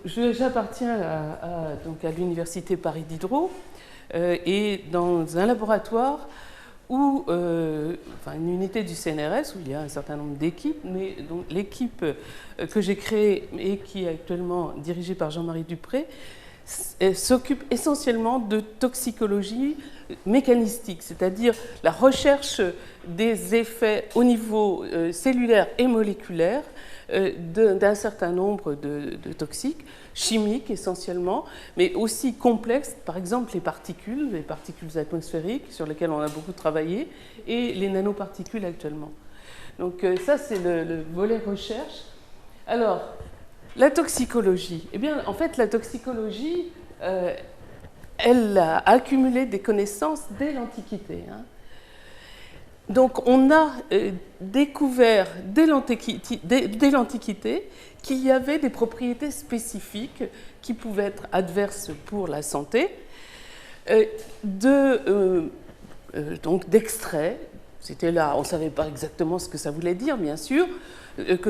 J'appartiens donc à l'Université Paris Diderot et dans un laboratoire où, enfin une unité du CNRS où il y a un certain nombre d'équipes, mais donc l'équipe que j'ai créée et qui est actuellement dirigée par Jean-Marie Dupré s'occupe essentiellement de toxicologie mécanistique, c'est-à-dire la recherche des effets au niveau cellulaire et moléculaire d'un certain nombre de toxiques, chimiques essentiellement, mais aussi complexes, par exemple les particules atmosphériques sur lesquelles on a beaucoup travaillé, et les nanoparticules actuellement. Donc ça c'est le volet recherche. Alors, la toxicologie, eh bien en fait la toxicologie, elle a accumulé des connaissances dès l'Antiquité. Donc on a découvert dès l'Antiquité qu'il y avait des propriétés spécifiques qui pouvaient être adverses pour la santé, donc d'extraits. C'était là, on ne savait pas exactement ce que ça voulait dire, bien sûr, que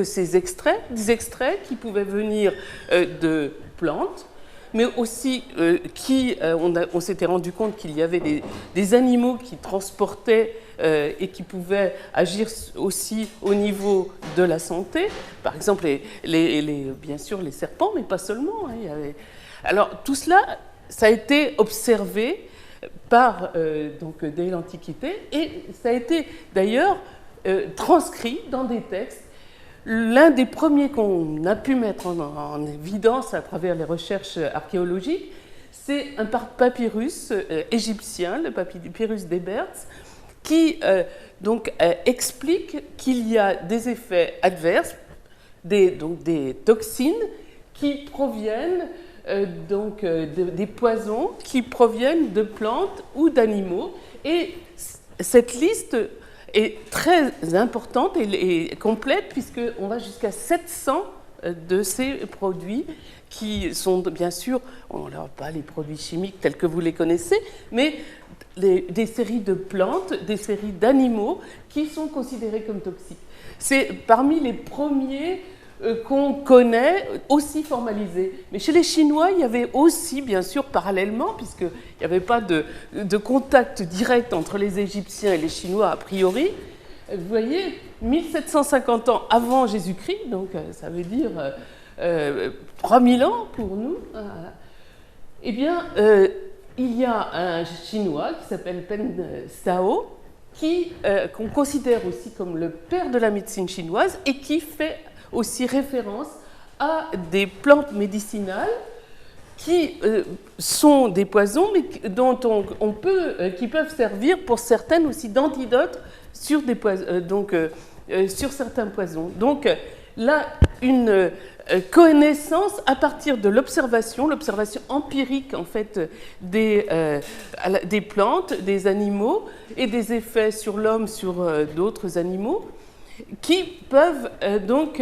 des extraits qui pouvaient venir de plantes, mais aussi on s'était rendu compte qu'il y avait des animaux qui transportaient et qui pouvaient agir aussi au niveau de la santé. Par exemple, bien sûr, les serpents, mais pas seulement. Alors, tout cela, ça a été observé donc, dès l'Antiquité, et ça a été d'ailleurs transcrit dans des textes. L'un des premiers qu'on a pu mettre en évidence à travers les recherches archéologiques, c'est un papyrus égyptien, le papyrus d'Ebers, qui donc explique qu'il y a des effets adverses, donc des toxines qui proviennent des poisons qui proviennent de plantes ou d'animaux. Et cette liste est très importante et complète, puisqu'on va jusqu'à 700 de ces produits qui sont bien sûr, on n'a pas les produits chimiques tels que vous les connaissez, mais des séries de plantes, des séries d'animaux qui sont considérés comme toxiques. C'est parmi les premiers qu'on connaît aussi formalisés. Mais chez les Chinois, il y avait aussi, bien sûr, parallèlement, puisqu'il n'y avait pas de contact direct entre les Égyptiens et les Chinois a priori, vous voyez, 1750 ans avant Jésus-Christ, donc ça veut dire 3000 ans pour nous, eh bien, il y a un Chinois qui s'appelle Pen Sao, qu'on considère aussi comme le père de la médecine chinoise et qui fait aussi référence à des plantes médicinales qui sont des poisons, mais qui peuvent servir pour certaines aussi d'antidotes sur certains poisons. Donc là, une connaissance à partir de l'observation empirique en fait des plantes, des animaux et des effets sur l'homme, sur d'autres animaux, qui peuvent donc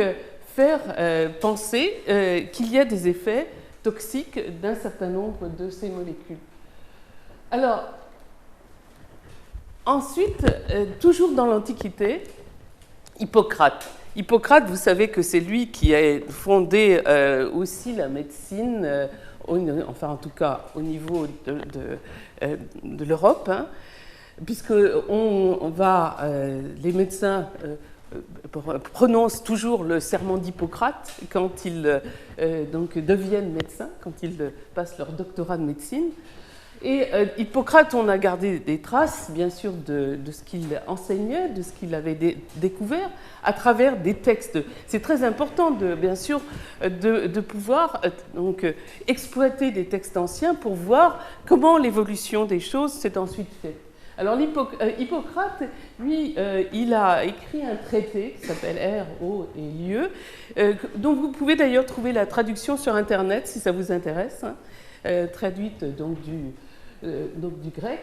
faire penser qu'il y a des effets toxiques d'un certain nombre de ces molécules. Alors, ensuite, toujours dans l'Antiquité, Hippocrate, vous savez que c'est lui qui a fondé aussi la médecine, enfin en tout cas au niveau de l'Europe, puisque les médecins prononcent toujours le serment d'Hippocrate quand ils deviennent médecins, quand ils passent leur doctorat de médecine. Et Hippocrate, on a gardé des traces, bien sûr, de ce qu'il enseignait, de ce qu'il avait découvert, à travers des textes. C'est très important, bien sûr, de pouvoir exploiter des textes anciens pour voir comment l'évolution des choses s'est ensuite faite. Alors, Hippocrate, lui, il a écrit un traité qui s'appelle R, O et Lieu, dont vous pouvez d'ailleurs trouver la traduction sur Internet, si ça vous intéresse, traduite donc du grec.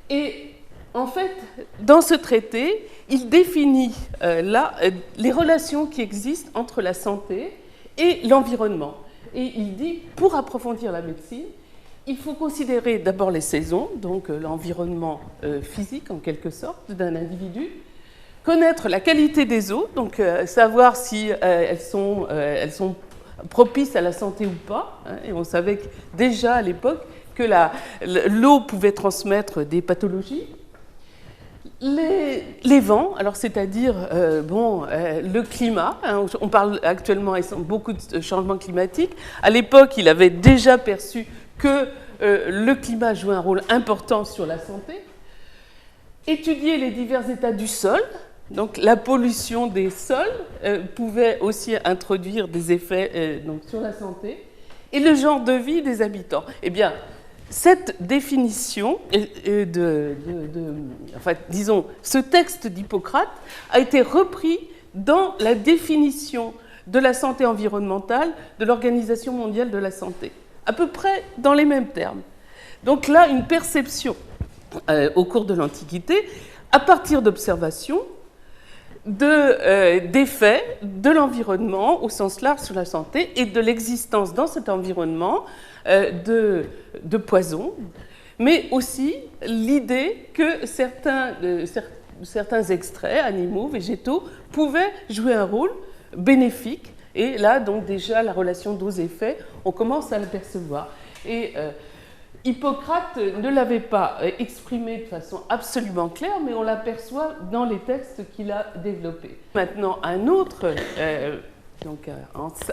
Et en fait, dans ce traité, il définit les relations qui existent entre la santé et l'environnement. Et il dit, pour approfondir la médecine, il faut considérer d'abord les saisons, donc l'environnement physique en quelque sorte d'un individu, connaître la qualité des eaux, donc savoir si elles sont propice à la santé ou pas, hein, et on savait déjà à l'époque que l'eau pouvait transmettre des pathologies. Les vents, alors c'est-à-dire le climat, hein, on parle actuellement beaucoup de changements climatiques. À l'époque, il avait déjà perçu que le climat jouait un rôle important sur la santé. Étudier les divers états du sol, donc la pollution des sols pouvait aussi introduire des effets donc sur la santé, et le genre de vie des habitants. Eh bien, cette définition, disons, ce texte d'Hippocrate a été repris dans la définition de la santé environnementale de l'Organisation mondiale de la santé, à peu près dans les mêmes termes. Donc là, une perception au cours de l'Antiquité, à partir d'observations, d'effets de l'environnement au sens large sur la santé et de l'existence dans cet environnement de poisons, mais aussi l'idée que certains extraits animaux, végétaux, pouvaient jouer un rôle bénéfique. Et là, donc déjà, la relation dose-effet, on commence à l'apercevoir. Et Hippocrate ne l'avait pas exprimé de façon absolument claire, mais on l'aperçoit dans les textes qu'il a développés. Maintenant, un autre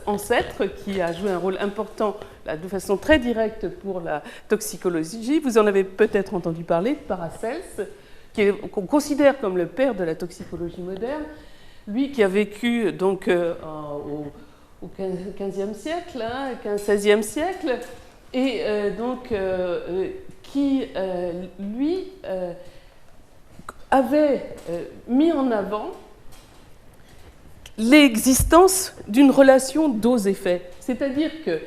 ancêtre qui a joué un rôle important là, de façon très directe pour la toxicologie, vous en avez peut-être entendu parler, Paracelse, qu'on considère comme le père de la toxicologie moderne, lui qui a vécu donc, au XVe siècle, hein, XVIe siècle, et qui, lui, avait mis en avant l'existence d'une relation dose-effet. C'est-à-dire que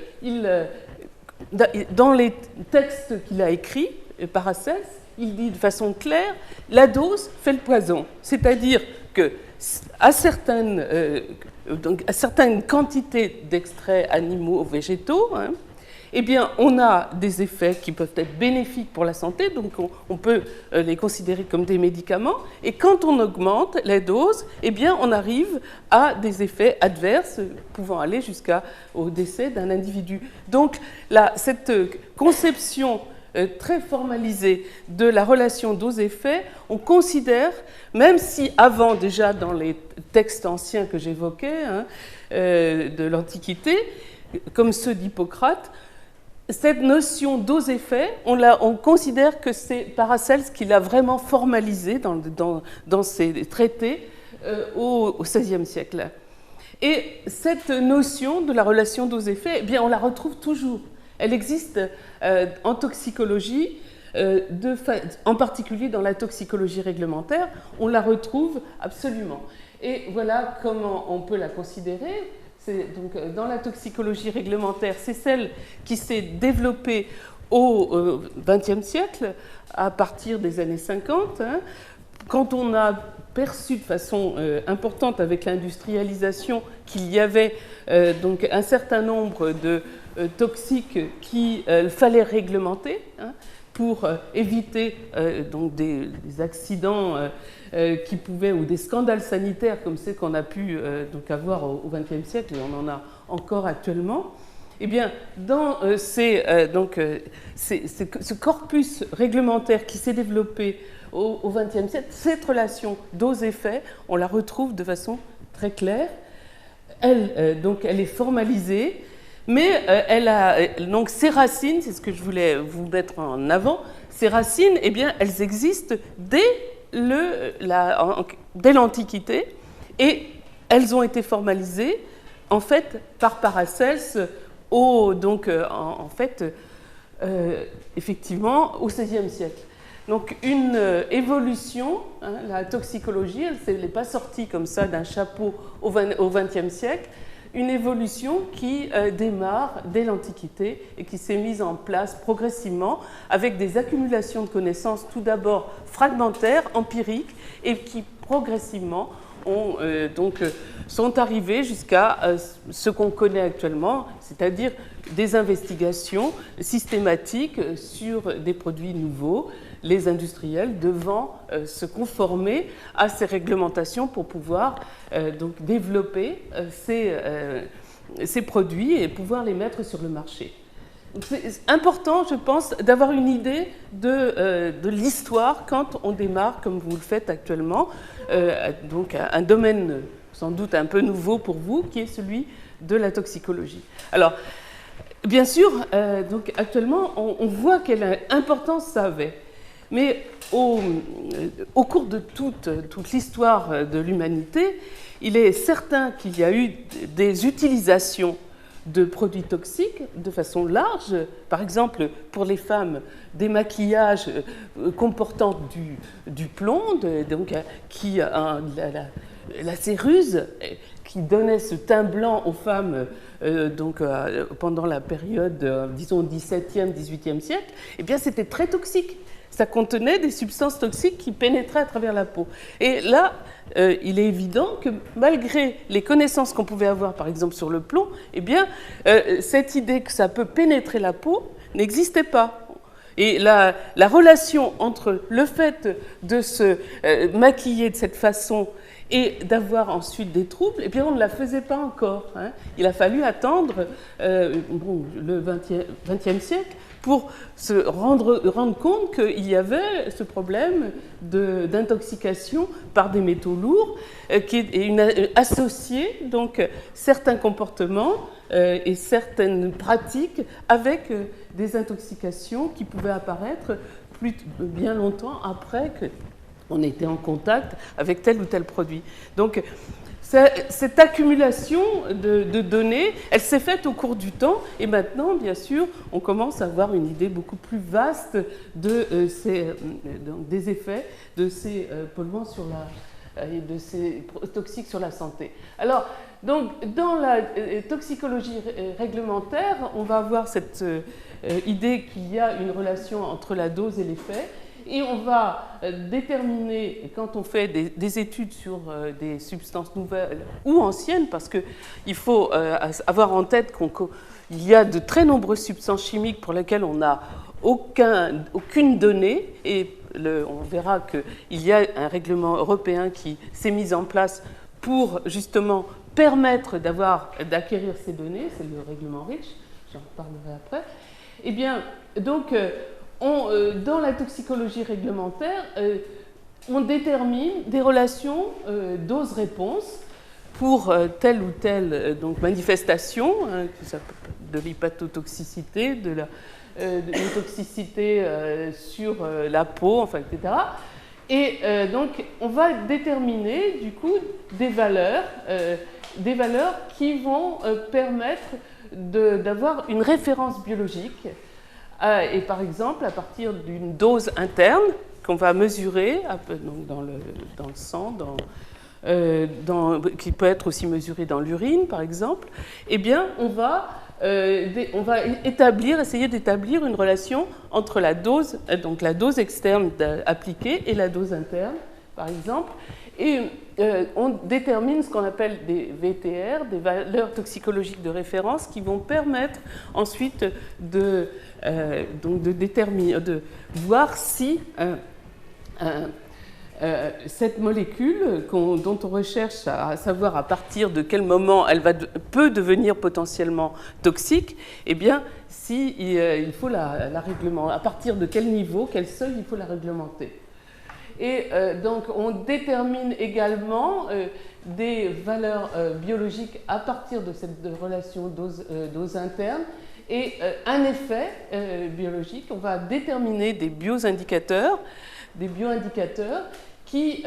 dans les textes qu'il a écrits, Paracelse, il dit de façon claire, la dose fait le poison. C'est-à-dire qu'à certaines quantités d'extraits animaux ou végétaux, hein, eh bien, on a des effets qui peuvent être bénéfiques pour la santé, donc on peut les considérer comme des médicaments. Et quand on augmente les doses, eh bien, on arrive à des effets adverses pouvant aller jusqu'au décès d'un individu. Donc, là, cette conception très formalisée de la relation dose-effet, on considère, même si avant déjà dans les textes anciens que j'évoquais, hein, de l'Antiquité, comme ceux d'Hippocrate, cette notion dose-effet, on considère que c'est Paracelse qui l'a vraiment formalisée dans ses traités au XVIe siècle. Et cette notion de la relation dose-effet, eh bien, on la retrouve toujours. Elle existe en toxicologie, en particulier dans la toxicologie réglementaire, on la retrouve absolument. Et voilà comment on peut la considérer. Donc, dans la toxicologie réglementaire, c'est celle qui s'est développée au XXe siècle, à partir des années 50, hein, quand on a perçu de façon importante avec l'industrialisation qu'il y avait donc un certain nombre de toxiques qu'il fallait réglementer, hein, pour éviter donc des accidents qui pouvaient, ou des scandales sanitaires comme ceux qu'on a pu donc avoir au XXe siècle, et on en a encore actuellement. Eh bien, dans ce corpus réglementaire qui s'est développé au XXe siècle, cette relation dose-effet, on la retrouve de façon très claire. Elle est formalisée, mais elle a donc ses racines, c'est ce que je voulais vous mettre en avant. Ces racines, eh bien, elles existent dès l'Antiquité, et elles ont été formalisées en fait par Paracelse effectivement au XVIe siècle. Donc une évolution, hein, la toxicologie, elle n'est pas sortie comme ça d'un chapeau au XXe siècle, une évolution qui démarre dès l'Antiquité et qui s'est mise en place progressivement avec des accumulations de connaissances tout d'abord fragmentaires, empiriques, et qui progressivement sont arrivées jusqu'à ce qu'on connaît actuellement, c'est-à-dire des investigations systématiques sur des produits nouveaux, les industriels devant se conformer à ces réglementations pour pouvoir donc développer ces produits et pouvoir les mettre sur le marché. C'est important, je pense, d'avoir une idée de l'histoire quand on démarre, comme vous le faites actuellement, donc un domaine sans doute un peu nouveau pour vous, qui est celui de la toxicologie. Alors, bien sûr, donc actuellement, on voit quelle importance ça avait. Mais au cours de toute l'histoire de l'humanité, il est certain qu'il y a eu des utilisations de produits toxiques de façon large. Par exemple, pour les femmes, des maquillages comportant du plomb, donc, qui la céruse, qui donnait ce teint blanc aux femmes donc, pendant la période, disons, 17e, 18e siècle, eh bien, c'était très toxique. Ça contenait des substances toxiques qui pénétraient à travers la peau. Et là, il est évident que malgré les connaissances qu'on pouvait avoir, par exemple, sur le plomb, eh bien, cette idée que ça peut pénétrer la peau n'existait pas. Et la relation entre le fait de se maquiller de cette façon et d'avoir ensuite des troubles, eh bien, on ne la faisait pas encore. Hein. Il a fallu attendre le XXe siècle pour se rendre compte qu'il y avait ce problème d'intoxication par des métaux lourds qui est associé donc certains comportements et certaines pratiques avec des intoxications qui pouvaient apparaître bien longtemps après qu'on était en contact avec tel ou tel produit. Donc, cette accumulation de données, elle s'est faite au cours du temps et maintenant, bien sûr, on commence à avoir une idée beaucoup plus vaste des effets de ces polluants et de ces toxiques sur la santé. Alors, donc, dans la toxicologie réglementaire, on va avoir cette idée qu'il y a une relation entre la dose et l'effet. Et on va déterminer, quand on fait des études sur des substances nouvelles ou anciennes, parce qu'il faut avoir en tête qu'il y a de très nombreuses substances chimiques pour lesquelles on n'a aucune donnée, et on verra qu'il y a un règlement européen qui s'est mis en place pour justement permettre d'acquérir ces données, c'est le règlement REACH, j'en reparlerai après. Eh bien, donc, dans la toxicologie réglementaire, on détermine des relations dose-réponse pour telle ou telle manifestation, hein, de l'hépatotoxicité, de une toxicité sur la peau, enfin, etc. Et donc, on va déterminer du coup des valeurs qui vont permettre d'avoir une référence biologique. Et par exemple, à partir d'une dose interne qu'on va mesurer donc dans le sang, qui peut être aussi mesurée dans l'urine, par exemple, eh bien, on va essayer d'établir une relation entre la dose externe appliquée et la dose interne, par exemple. Et on détermine ce qu'on appelle des VTR, des valeurs toxicologiques de référence, qui vont permettre ensuite de voir si cette molécule dont on recherche à savoir à partir de quel moment elle peut devenir potentiellement toxique, eh bien, il faut la réglementer, à partir de quel niveau, quel seuil il faut la réglementer. Et donc, on détermine également des valeurs biologiques à partir de cette relation dose interne et un effet biologique. On va déterminer des bioindicateurs qui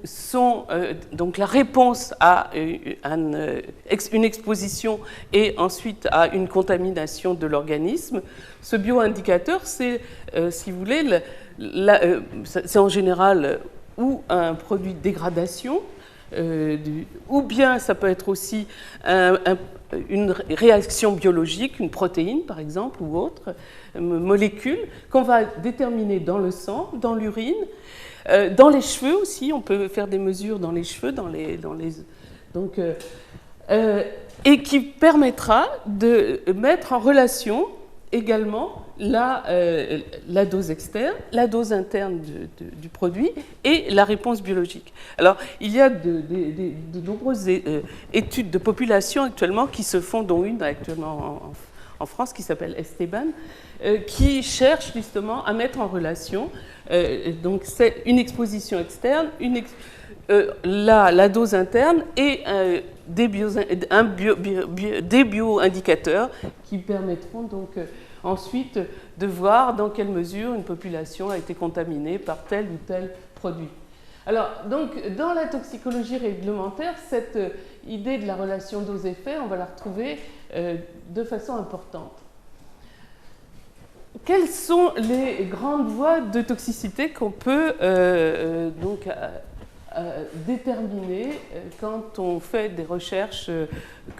sont donc la réponse à une exposition et ensuite à une contamination de l'organisme. Ce bioindicateur, c'est, si vous voulez, c'est en général ou un produit de dégradation, ou bien ça peut être aussi une réaction biologique, une protéine par exemple, ou autre molécule qu'on va déterminer dans le sang, dans l'urine, dans les cheveux aussi. On peut faire des mesures dans les cheveux, et qui permettra de mettre en relation également la dose externe, la dose interne du produit et la réponse biologique. Alors, il y a de nombreuses études de population actuellement qui se font, dont une actuellement en France qui s'appelle Esteban, qui cherche justement à mettre en relation donc c'est une exposition externe, la dose interne et des bioindicateurs qui permettront donc ensuite de voir dans quelle mesure une population a été contaminée par tel ou tel produit. Alors, donc, dans la toxicologie réglementaire, cette idée de la relation dose-effet, on va la retrouver de façon importante. Quelles sont les grandes voies de toxicité qu'on peut donc déterminer quand on fait des recherches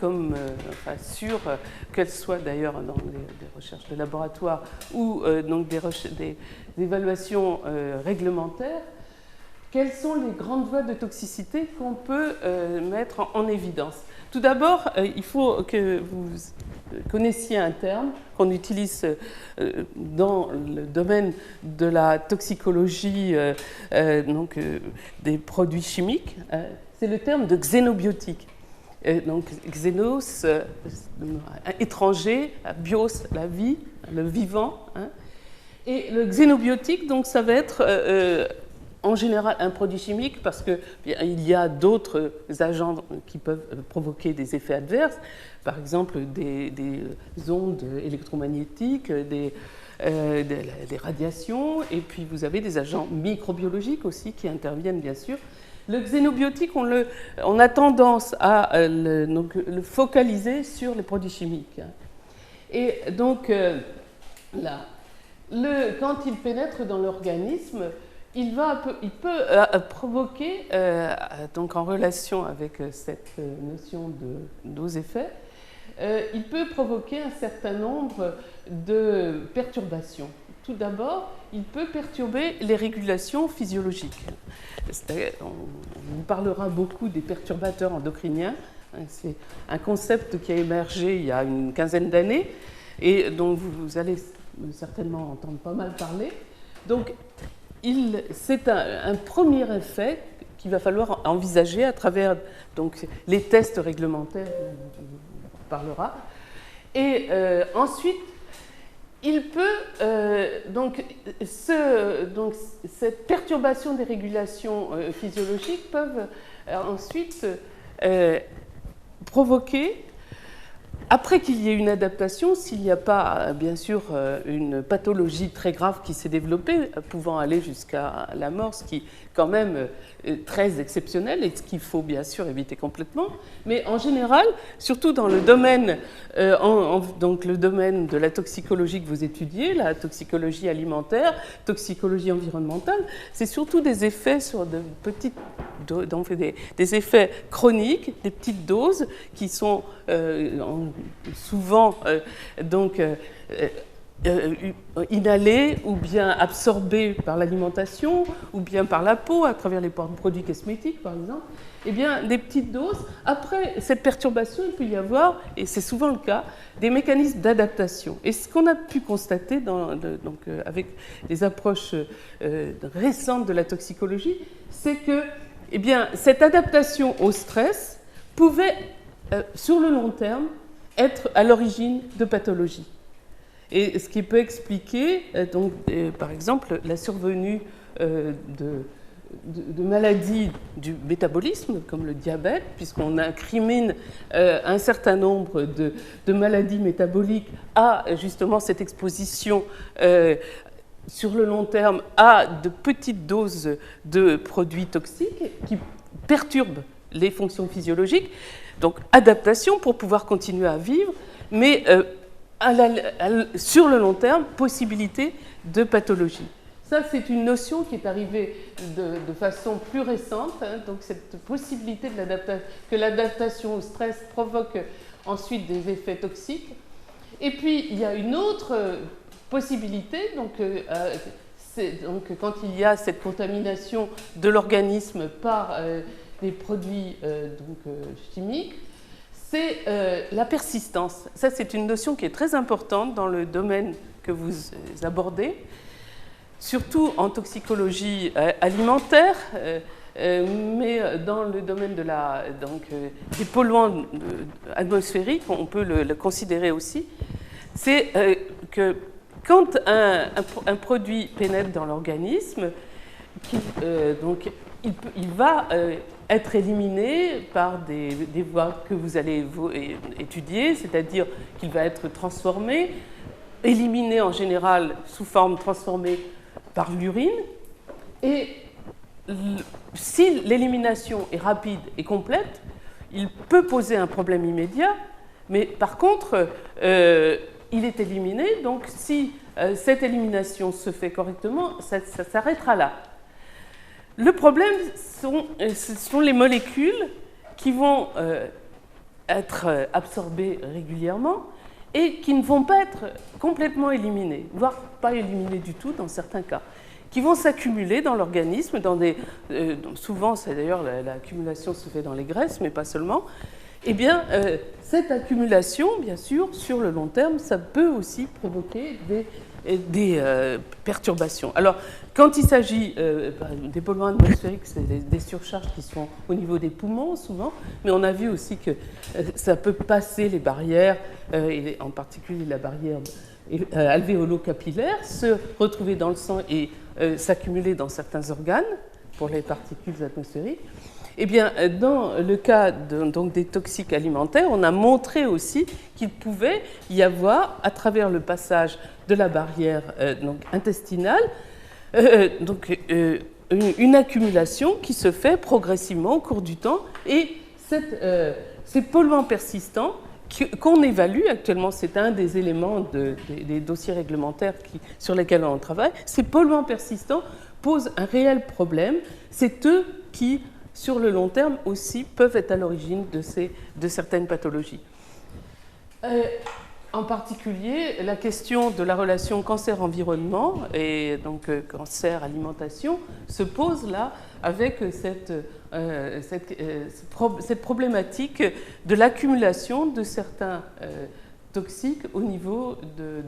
comme sur qu'elles soient d'ailleurs dans des recherches de laboratoire ou donc des évaluations réglementaires? Quelles sont les grandes voies de toxicité qu'on peut mettre en évidence? Tout d'abord, il faut que vous connaissiez un terme qu'on utilise dans le domaine de la toxicologie donc, des produits chimiques. C'est le terme de xénobiotique. Donc, xénos, étranger, bios, la vie, le vivant. Hein. Et le xénobiotique, donc, ça va être en général un produit chimique parce qu'il y a d'autres agents qui peuvent provoquer des effets adverses, par exemple des ondes électromagnétiques, des radiations, et puis vous avez des agents microbiologiques aussi qui interviennent bien sûr. Le xénobiotique, on a tendance à le focaliser sur les produits chimiques. Et donc là, quand il pénètre dans l'organisme, il peut provoquer, donc en relation avec cette notion de dose-effet, il peut provoquer un certain nombre de perturbations. Tout d'abord, il peut perturber les régulations physiologiques. On vous parlera beaucoup des perturbateurs endocriniens. C'est un concept qui a émergé il y a une quinzaine d'années et dont vous allez certainement entendre pas mal parler. Donc, c'est un premier effet qu'il va falloir envisager à travers donc, les tests réglementaires dont on parlera. Et ensuite, il peut, donc cette perturbation des régulations physiologiques peuvent ensuite provoquer, après qu'il y ait une adaptation, s'il n'y a pas, bien sûr, une pathologie très grave qui s'est développée, pouvant aller jusqu'à la mort, ce qui, quand même, est très exceptionnel et ce qu'il faut, bien sûr, éviter complètement. Mais en général, surtout dans le domaine, donc le domaine de la toxicologie que vous étudiez, la toxicologie alimentaire, toxicologie environnementale, c'est surtout des effets sur de petites doses, donc des effets chroniques, des petites doses qui sont souvent donc inhalés ou bien absorbés par l'alimentation ou bien par la peau à travers les produits cosmétiques par exemple, eh bien des petites doses. Après cette perturbation, il peut y avoir, et c'est souvent le cas, des mécanismes d'adaptation. Et ce qu'on a pu constater avec les approches récentes de la toxicologie, c'est que eh bien, cette adaptation au stress pouvait sur le long terme, être à l'origine de pathologies. Et ce qui peut expliquer, par exemple, la survenue de maladies du métabolisme, comme le diabète, puisqu'on incrimine un certain nombre de maladies métaboliques à justement cette exposition sur le long terme à de petites doses de produits toxiques qui perturbent les fonctions physiologiques. Donc, adaptation pour pouvoir continuer à vivre, mais sur le long terme, possibilité de pathologie. Ça, c'est une notion qui est arrivée de façon plus récente, hein, donc cette possibilité que l'adaptation au stress provoque ensuite des effets toxiques. Et puis, il y a une autre possibilité, donc quand il y a cette contamination de l'organisme par des produits chimiques, c'est la persistance. Ça, c'est une notion qui est très importante dans le domaine que vous abordez, surtout en toxicologie alimentaire, mais dans le domaine de des polluants atmosphériques, on peut le considérer aussi. C'est que quand un produit pénètre dans l'organisme, il va être éliminé par des voies que vous allez étudier, c'est-à-dire qu'il va être transformé, éliminé en général sous forme transformée par l'urine. Et si l'élimination est rapide et complète, il peut poser un problème immédiat, mais par contre, il est éliminé, donc si cette élimination se fait correctement, ça s'arrêtera là. Le problème, ce sont les molécules qui vont être absorbées régulièrement et qui ne vont pas être complètement éliminées, voire pas éliminées du tout dans certains cas, qui vont s'accumuler dans l'organisme, souvent, c'est d'ailleurs l'accumulation se fait dans les graisses, mais pas seulement. Eh bien, cette accumulation, bien sûr, sur le long terme, ça peut aussi provoquer des perturbations. Alors, quand il s'agit des polluants atmosphériques, c'est des surcharges qui sont au niveau des poumons, souvent, mais on a vu aussi que ça peut passer les barrières, et en particulier la barrière alvéolo-capillaire, se retrouver dans le sang et s'accumuler dans certains organes pour les particules atmosphériques. Eh bien, dans le cas des toxiques alimentaires, on a montré aussi qu'il pouvait y avoir, à travers le passage de la barrière intestinale, une accumulation qui se fait progressivement au cours du temps. Et ces polluants persistants qu'on évalue actuellement, c'est un des éléments des dossiers réglementaires sur lesquels on travaille, ces polluants persistants posent un réel problème. C'est eux qui, sur le long terme aussi, peuvent être à l'origine de certaines pathologies. En particulier, la question de la relation cancer-environnement et donc cancer-alimentation se pose là avec cette problématique de l'accumulation de certains toxiques au niveau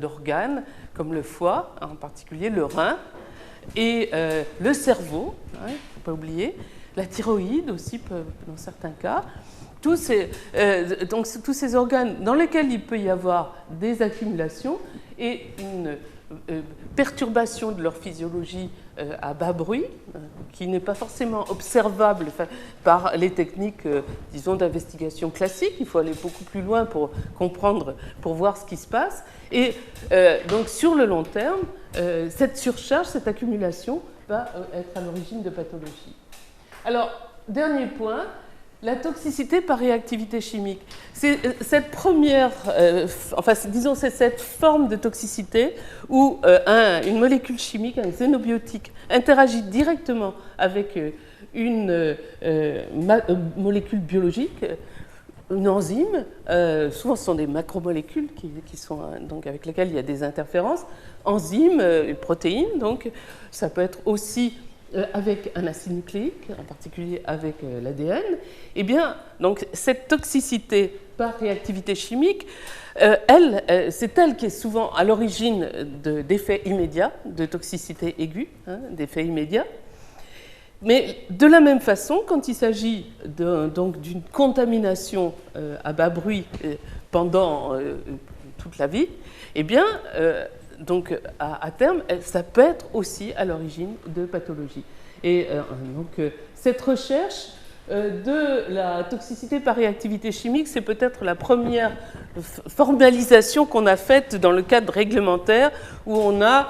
d'organes comme le foie, en particulier le rein, et le cerveau, il ne faut pas oublier, la thyroïde aussi dans certains cas. Tous ces organes dans lesquels il peut y avoir des accumulations et une perturbation de leur physiologie à bas bruit, qui n'est pas forcément observable par les techniques, disons, d'investigation classique. Il faut aller beaucoup plus loin pour comprendre, pour voir ce qui se passe. Et donc, sur le long terme, cette surcharge, cette accumulation va être à l'origine de pathologies. Alors, dernier point, la toxicité par réactivité chimique. C'est cette première, disons, c'est cette forme de toxicité où une molécule chimique, un xénobiotique, interagit directement avec une molécule biologique, une enzyme. Souvent, ce sont des macromolécules qui sont, donc, avec lesquelles il y a des interférences. Enzymes, protéines, donc ça peut être aussi avec un acide nucléique, en particulier avec l'ADN, eh bien, donc, cette toxicité par réactivité chimique, c'est elle qui est souvent à l'origine d'effets immédiats, de toxicité aiguë, d'effets immédiats. Mais de la même façon, quand il s'agit d'une contamination à bas bruit pendant toute la vie, eh bien, donc, à terme, ça peut être aussi à l'origine de pathologies. Et cette recherche de la toxicité par réactivité chimique, c'est peut-être la première formalisation qu'on a faite dans le cadre réglementaire, où on a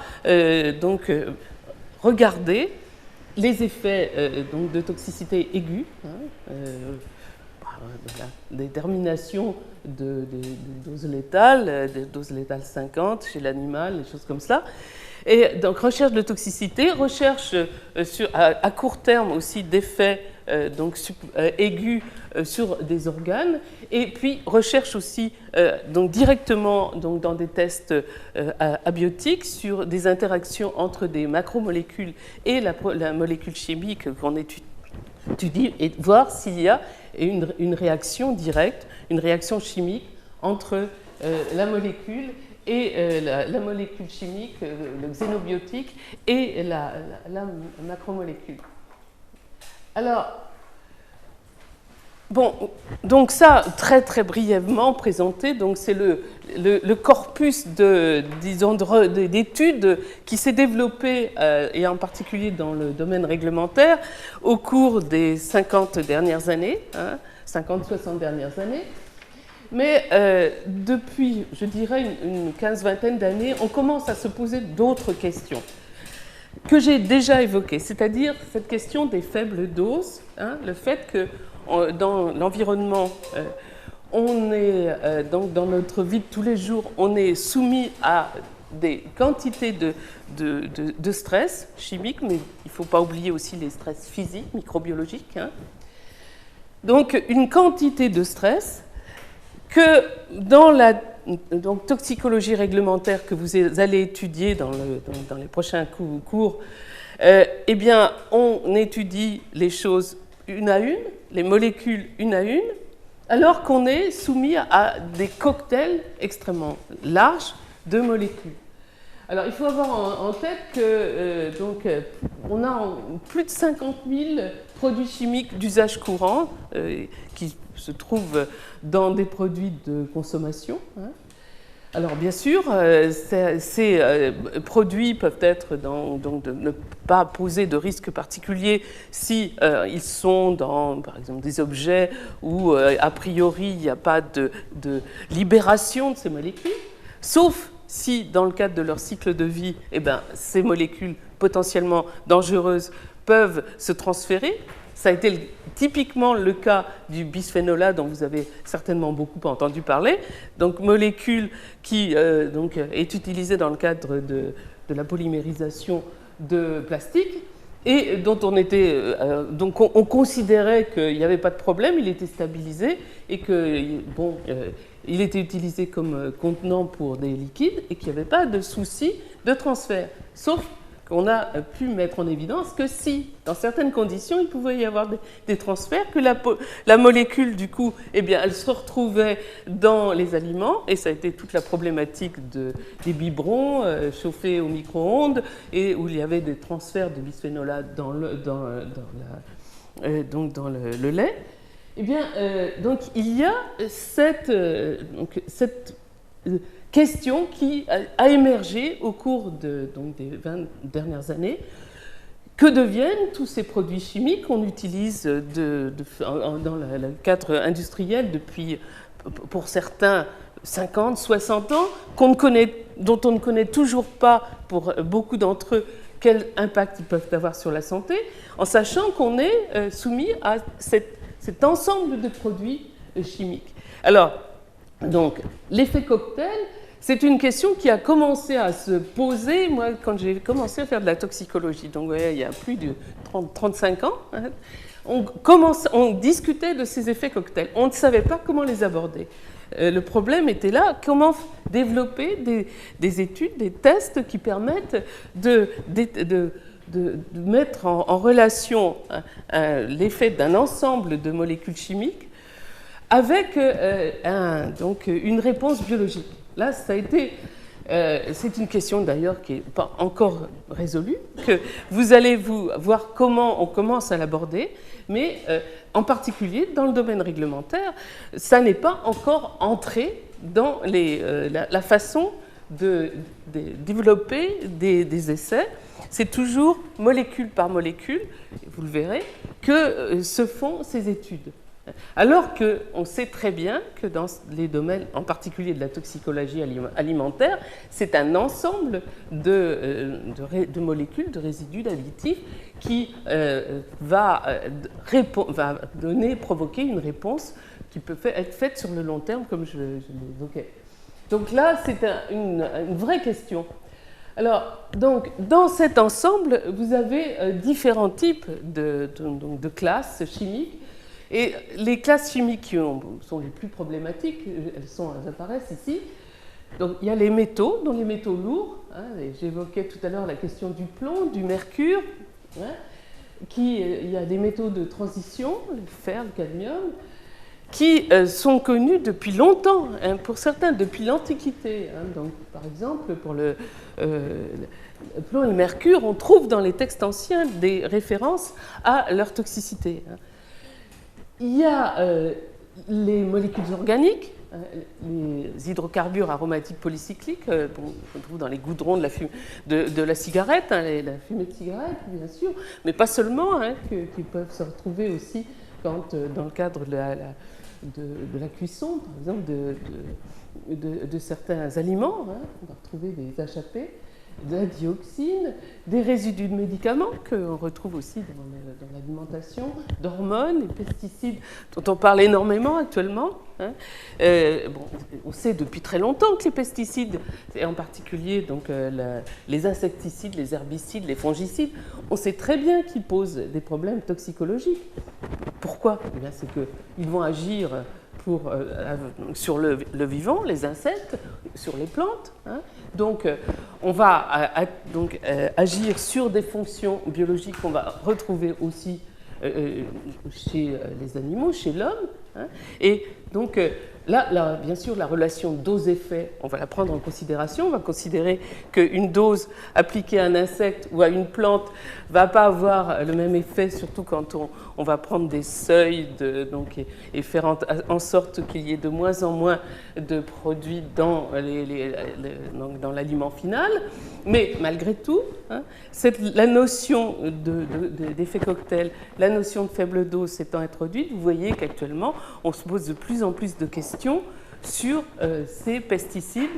regardé les effets de toxicité aiguë, la détermination de doses létales, des doses létales 50 chez l'animal, des choses comme ça. Et donc recherche de toxicité, recherche à court terme aussi d'effets aigus sur des organes, et puis recherche aussi directement dans des tests abiotiques sur des interactions entre des macromolécules et la molécule chimique qu'on étudie et voir s'il y a et une réaction directe, une réaction chimique entre la molécule et la molécule chimique, le xénobiotique, et la macromolécule. Alors, bon, donc ça, très très brièvement présenté, donc c'est le corpus d'études qui s'est développé, et en particulier dans le domaine réglementaire, au cours des 50 dernières années, 50-60 dernières années. Mais depuis, je dirais, une 15-20 d'années, on commence à se poser d'autres questions que j'ai déjà évoquées, c'est-à-dire cette question des faibles doses, le fait que dans l'environnement, on est, donc dans notre vie de tous les jours, on est soumis à des quantités de stress chimiques, mais il ne faut pas oublier aussi les stress physiques, microbiologiques. Donc une quantité de stress que dans la toxicologie réglementaire que vous allez étudier dans les prochains cours, eh bien, on étudie les choses une à une, les molécules une à une, alors qu'on est soumis à des cocktails extrêmement larges de molécules. Alors, il faut avoir en tête que on a plus de 50 000 produits chimiques d'usage courant qui se trouvent dans des produits de consommation. Alors, bien sûr, ces produits peuvent être donc de ne pas poser de risque particulier si ils sont dans, par exemple, des objets où, a priori, il n'y a pas de libération de ces molécules, sauf si, dans le cadre de leur cycle de vie, eh bien, ces molécules potentiellement dangereuses peuvent se transférer. Ça a été typiquement le cas du bisphénol A dont vous avez certainement beaucoup entendu parler. Donc, molécule qui est utilisée dans le cadre de la polymérisation de plastique et dont on considérait qu'il n'y avait pas de problème, il était stabilisé et que, il était utilisé comme contenant pour des liquides et qu'il n'y avait pas de souci de transfert. Sauf qu'on a pu mettre en évidence que si, dans certaines conditions, il pouvait y avoir des transferts, que la molécule, du coup, eh bien, elle se retrouvait dans les aliments, et ça a été toute la problématique des biberons chauffés au micro-ondes, et où il y avait des transferts de bisphénol A dans le lait. Eh bien, donc il y a cette question qui a émergé au cours des 20 dernières années. Que deviennent tous ces produits chimiques qu'on utilise dans le cadre industriel depuis, pour certains, 50, 60 ans, dont on ne connaît toujours pas, pour beaucoup d'entre eux, quel impact ils peuvent avoir sur la santé, en sachant qu'on est soumis à cet ensemble de produits chimiques. Alors, donc, l'effet cocktail, c'est une question qui a commencé à se poser, moi, quand j'ai commencé à faire de la toxicologie. Donc, vous voyez, il y a plus de 35 ans, on discutait de ces effets cocktails. On ne savait pas comment les aborder. Le problème était là, comment développer des études, des tests qui permettent de mettre en relation l'effet d'un ensemble de molécules chimiques avec une réponse biologique. Là, ça a été, c'est une question d'ailleurs qui n'est pas encore résolue, que vous allez voir comment on commence à l'aborder, mais en particulier dans le domaine réglementaire, ça n'est pas encore entré dans la façon de développer des essais. C'est toujours molécule par molécule, vous le verrez, que se font ces études. Alors qu'on sait très bien que dans les domaines, en particulier de la toxicologie alimentaire, c'est un ensemble de molécules, de résidus, d'additifs qui va provoquer une réponse qui peut être faite sur le long terme, comme je l'évoquais. Donc là, c'est une vraie question. Alors, donc, dans cet ensemble, vous avez différents types de classes chimiques. Et les classes chimiques qui sont les plus problématiques, elles apparaissent ici. Donc, il y a les métaux, dont les métaux lourds. J'évoquais tout à l'heure la question du plomb, du mercure. il y a des métaux de transition, le fer, le cadmium, qui sont connus depuis longtemps, hein, pour certains depuis l'Antiquité. Hein. Donc, par exemple, pour le plomb et le mercure, on trouve dans les textes anciens des références à leur toxicité. Hein. Il y a les molécules organiques, les hydrocarbures aromatiques polycycliques, qu'on trouve dans les goudrons de la cigarette, hein, la fumée de cigarette, bien sûr, mais pas seulement, hein, qui peuvent se retrouver aussi quand, dans le cadre de la cuisson, par exemple, de certains aliments. Hein, on va retrouver des HAP, de la dioxine, des résidus de médicaments qu'on retrouve aussi dans l'alimentation, d'hormones, les pesticides dont on parle énormément actuellement. Hein. Bon, on sait depuis très longtemps que les pesticides, et en particulier donc, les insecticides, les herbicides, les fongicides, on sait très bien qu'ils posent des problèmes toxicologiques. Pourquoi ? Eh bien, c'est qu'ils vont agir sur le vivant, les insectes, sur les plantes. Hein. Donc, on va agir sur des fonctions biologiques qu'on va retrouver aussi chez les animaux, chez l'homme. Hein. Et donc, là, bien sûr, la relation dose-effet, on va la prendre en considération. On va considérer qu'une dose appliquée à un insecte ou à une plante ne va pas avoir le même effet, surtout quand on va prendre des seuils et faire en sorte qu'il y ait de moins en moins de produits dans l'aliment final. Mais malgré tout, hein, la notion d'effet cocktail, la notion de faible dose s'étant introduite, vous voyez qu'actuellement, on se pose de plus en plus de questions sur ces pesticides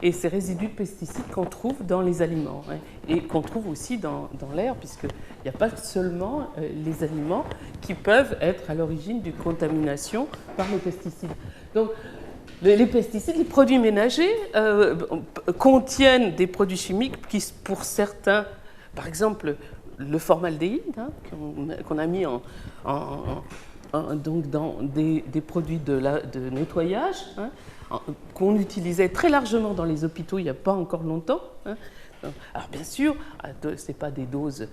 et ces résidus de pesticides qu'on trouve dans les aliments, hein, et qu'on trouve aussi dans l'air, puisqu'il n'y a pas seulement les aliments qui peuvent être à l'origine d'une contamination par les pesticides. Donc, les pesticides, les produits ménagers contiennent des produits chimiques qui, pour certains, par exemple le formaldéhyde, hein, qu'on a mis donc dans des produits de nettoyage, hein, qu'on utilisait très largement dans les hôpitaux il n'y a pas encore longtemps. Hein. Alors bien sûr, ce n'est pas des doses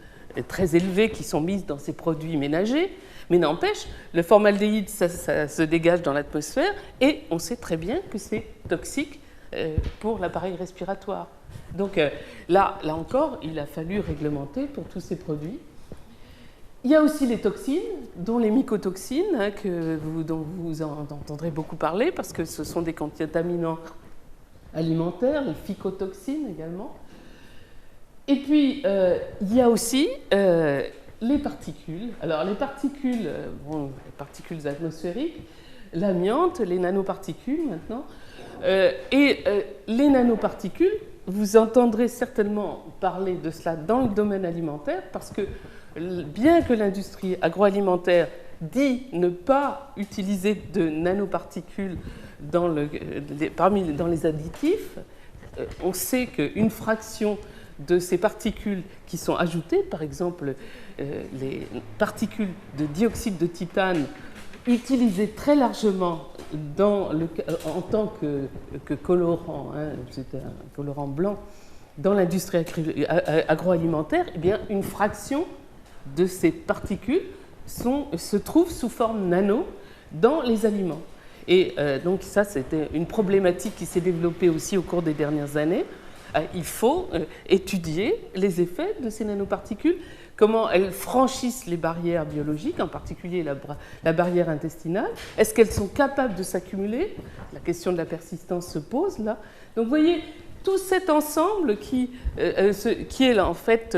très élevées qui sont mises dans ces produits ménagers, mais n'empêche, le formaldéhyde, ça se dégage dans l'atmosphère et on sait très bien que c'est toxique pour l'appareil respiratoire. Donc là encore, il a fallu réglementer pour tous ces produits. Il y a aussi les toxines, dont les mycotoxines, hein, dont vous entendrez beaucoup parler, parce que ce sont des contaminants alimentaires, les phycotoxines également. Et puis, il y a aussi les particules. Alors, les particules atmosphériques, l'amiante, les nanoparticules maintenant. Les nanoparticules, vous entendrez certainement parler de cela dans le domaine alimentaire, parce que bien que l'industrie agroalimentaire dit ne pas utiliser de nanoparticules dans les additifs, on sait qu'une fraction de ces particules qui sont ajoutées, par exemple les particules de dioxyde de titane utilisées très largement en tant que colorant, hein, c'est un colorant blanc, dans l'industrie agroalimentaire, eh bien, une fraction de ces particules se trouve sous forme nano dans les aliments. Et donc ça, c'était une problématique qui s'est développée aussi au cours des dernières années. Il faut étudier les effets de ces nanoparticules, comment elles franchissent les barrières biologiques, en particulier la barrière intestinale. Est-ce qu'elles sont capables de s'accumuler ? La question de la persistance se pose là. Donc vous voyez, tout cet ensemble qui est là, en fait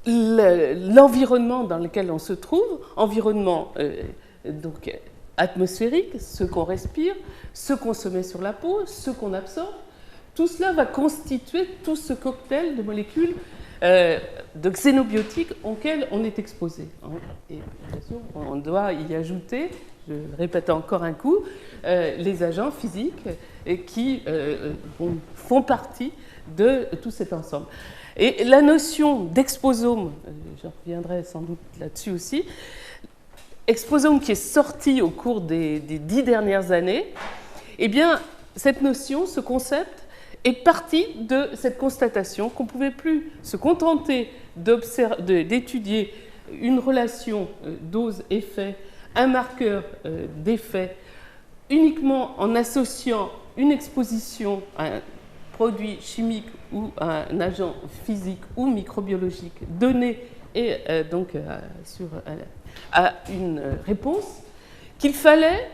l'environnement dans lequel on se trouve, environnement donc atmosphérique, ce qu'on respire, ce qu'on se met sur la peau, ce qu'on absorbe, tout cela va constituer tout ce cocktail de molécules de xénobiotiques auxquelles on est exposé. Et bien sûr, on doit y ajouter, je le répète encore un coup, les agents physiques qui font partie de tout cet ensemble. Et la notion d'exposome, je reviendrai sans doute là-dessus aussi, exposome qui est sorti au cours des 10 dernières années, eh bien, cette notion, ce concept, est parti de cette constatation qu'on ne pouvait plus se contenter d'étudier une relation dose-effet, un marqueur d'effet, uniquement en associant une exposition à un produit chimique ou à un agent physique ou microbiologique donné et donc à une réponse, qu'il fallait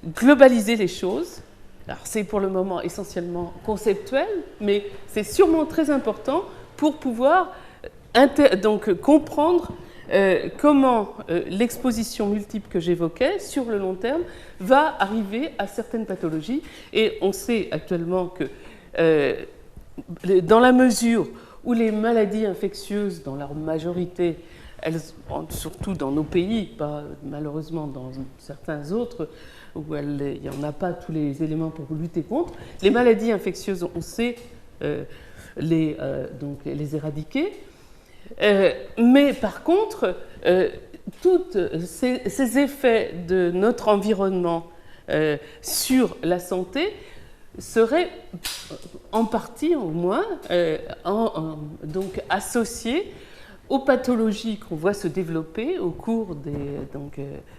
globaliser les choses. Alors c'est pour le moment essentiellement conceptuel, mais c'est sûrement très important pour pouvoir donc comprendre comment l'exposition multiple que j'évoquais sur le long terme va arriver à certaines pathologies. Et on sait actuellement que dans la mesure où les maladies infectieuses, dans leur majorité, surtout dans nos pays, pas malheureusement dans certains autres, où il n'y en a pas tous les éléments pour lutter contre, les maladies infectieuses, on sait donc les éradiquer. Mais par contre, tous ces effets de notre environnement sur la santé seraient en partie au moins donc associés aux pathologies qu'on voit se développer au cours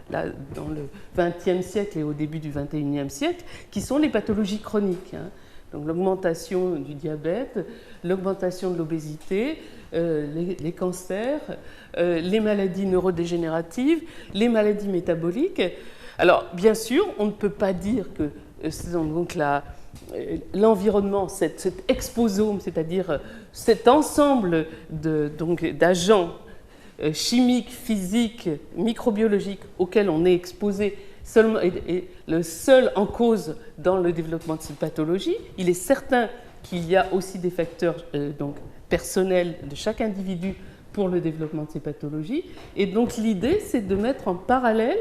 là, dans le XXe siècle et au début du XXIe siècle, qui sont les pathologies chroniques. Donc l'augmentation du diabète, l'augmentation de l'obésité, les cancers, les maladies neurodégénératives, les maladies métaboliques. Alors bien sûr, on ne peut pas dire que donc l'environnement, cet exposome, c'est-à-dire cet ensemble d'agents chimiques, physiques, microbiologiques auxquels on est exposé est le seul en cause dans le développement de cette pathologie. Il est certain qu'il y a aussi des facteurs donc, personnels de chaque individu pour le développement de ces pathologies. Et donc l'idée, c'est de mettre en parallèle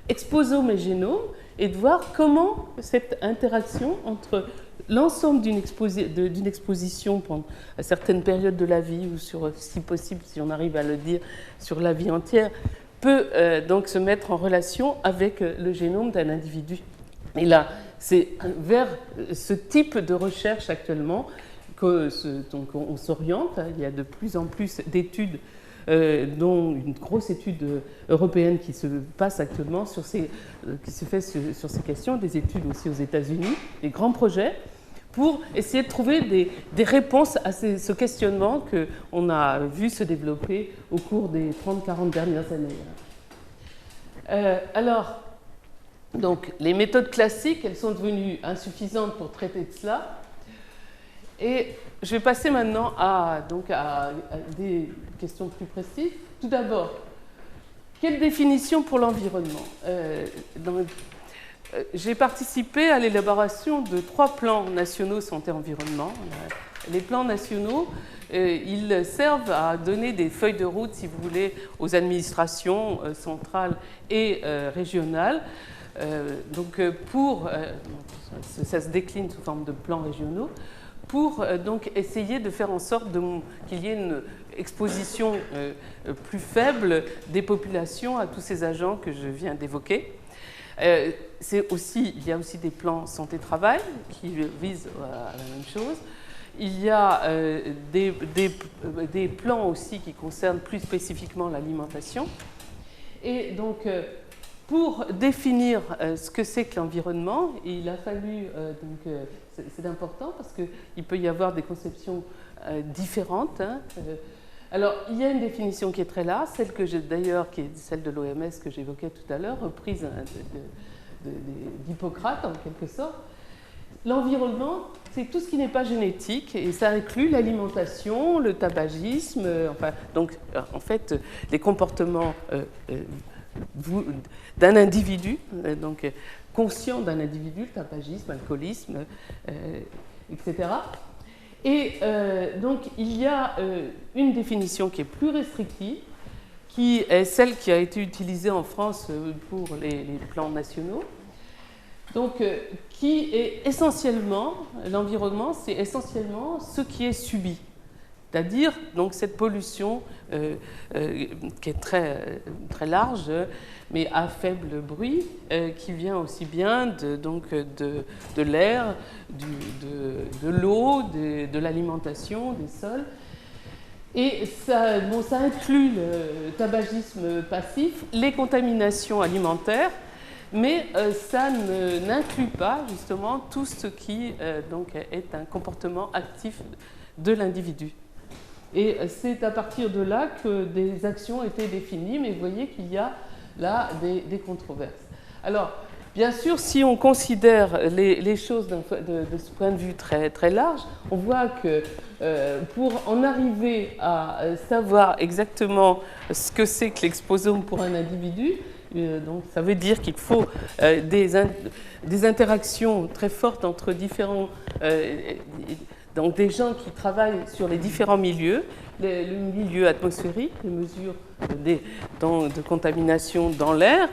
exposome et génome et de voir comment cette interaction entre l'ensemble d'une exposition pendant certaines périodes de la vie ou sur, si possible, si on arrive à le dire, sur la vie entière, peut donc se mettre en relation avec le génome d'un individu. Et là, c'est vers ce type de recherche actuellement qu'on s'oriente. Il y a de plus en plus d'études, dont une grosse étude européenne qui se passe actuellement qui se fait sur ces questions, des études aussi aux États-Unis, des grands projets, pour essayer de trouver des réponses à ce questionnement qu'on a vu se développer au cours des 30-40 dernières années. Alors, donc, les méthodes classiques, elles sont devenues insuffisantes pour traiter de cela. Et je vais passer maintenant à des questions plus précises. Tout d'abord, quelle définition pour l'environnement ? J'ai participé à l'élaboration de 3 plans nationaux santé-environnement. Les plans nationaux, ils servent à donner des feuilles de route, si vous voulez, aux administrations centrales et régionales. Donc ça se décline sous forme de plans régionaux, pour donc essayer de faire en sorte qu'il y ait une exposition plus faible des populations à tous ces agents que je viens d'évoquer. Il y a aussi des plans santé-travail qui visent à la même chose. Il y a des plans aussi qui concernent plus spécifiquement l'alimentation. Et donc, pour définir ce que c'est que l'environnement, il a fallu, c'est important parce qu'il peut y avoir des conceptions différentes. Alors, il y a une définition qui est très large, celle que j'ai d'ailleurs, qui est celle de l'OMS que j'évoquais tout à l'heure, reprise d'Hippocrate en quelque sorte. L'environnement, c'est tout ce qui n'est pas génétique et ça inclut l'alimentation, le tabagisme, en fait, les comportements d'un individu, donc conscient d'un individu, le tabagisme, l'alcoolisme, etc. Et donc il y a une définition qui est plus restrictive, qui est celle qui a été utilisée en France pour les plans nationaux. Donc, qui est essentiellement, l'environnement, c'est essentiellement ce qui est subi. c'est-à-dire donc cette pollution qui est très, très large, mais à faible bruit, qui vient aussi bien de l'air, de l'eau, de l'alimentation, des sols. Et ça, bon, ça inclut le tabagisme passif, les contaminations alimentaires, mais ça n'inclut pas justement tout ce qui donc est un comportement actif de l'individu. Et c'est à partir de là que des actions ont été définies, mais vous voyez qu'il y a là des controverses. Alors, bien sûr, si on considère les choses de ce point de vue très, très large, on voit que pour en arriver à savoir exactement ce que c'est que l'exposome pour un individu, donc ça veut dire qu'il faut des interactions très fortes entre différents... donc des gens qui travaillent sur les différents milieux, le milieu atmosphérique, les mesures de contamination dans l'air,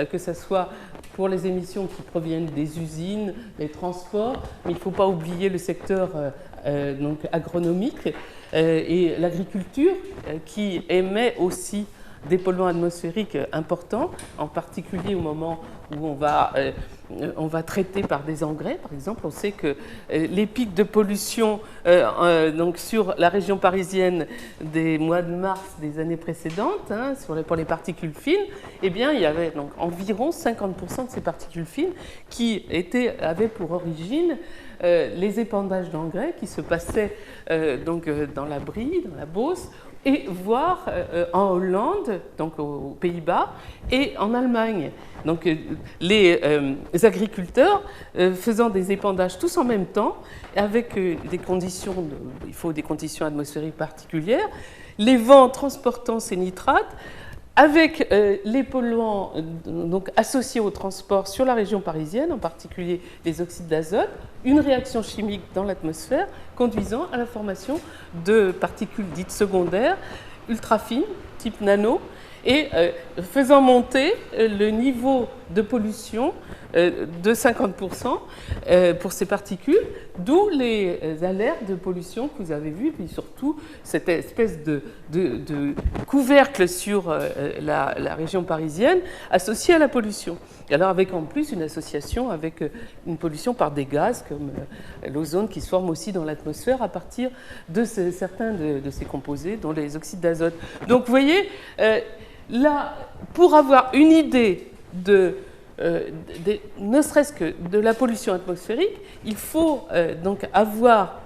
que ce soit pour les émissions qui proviennent des usines, les transports, mais il ne faut pas oublier le secteur donc agronomique et l'agriculture qui émet aussi des polluants atmosphériques importants, en particulier au moment où on va traiter par des engrais. Par exemple, on sait que les pics de pollution donc sur la région parisienne des mois de mars des années précédentes, hein, pour les particules fines, eh bien, il y avait donc environ 50% de ces particules fines qui avaient pour origine les épandages d'engrais qui se passaient donc dans la Brie, dans la Beauce, et voire en Hollande, donc aux Pays-Bas, et en Allemagne. Donc les agriculteurs faisant des épandages tous en même temps, avec des conditions, il faut des conditions atmosphériques particulières, les vents transportant ces nitrates, avec les polluants donc, associés au transport sur la région parisienne, en particulier les oxydes d'azote, une réaction chimique dans l'atmosphère conduisant à la formation de particules dites secondaires, ultra fines, type nano, et faisant monter le niveau de pollution de 50% pour ces particules, d'où les alertes de pollution que vous avez vues, puis surtout cette espèce de couvercle sur la région parisienne associée à la pollution. Et alors avec en plus une association avec une pollution par des gaz comme l'ozone qui se forme aussi dans l'atmosphère à partir de certains de ces composés, dont les oxydes d'azote. Donc vous voyez, là, pour avoir une idée ne serait-ce que de la pollution atmosphérique, il faut donc avoir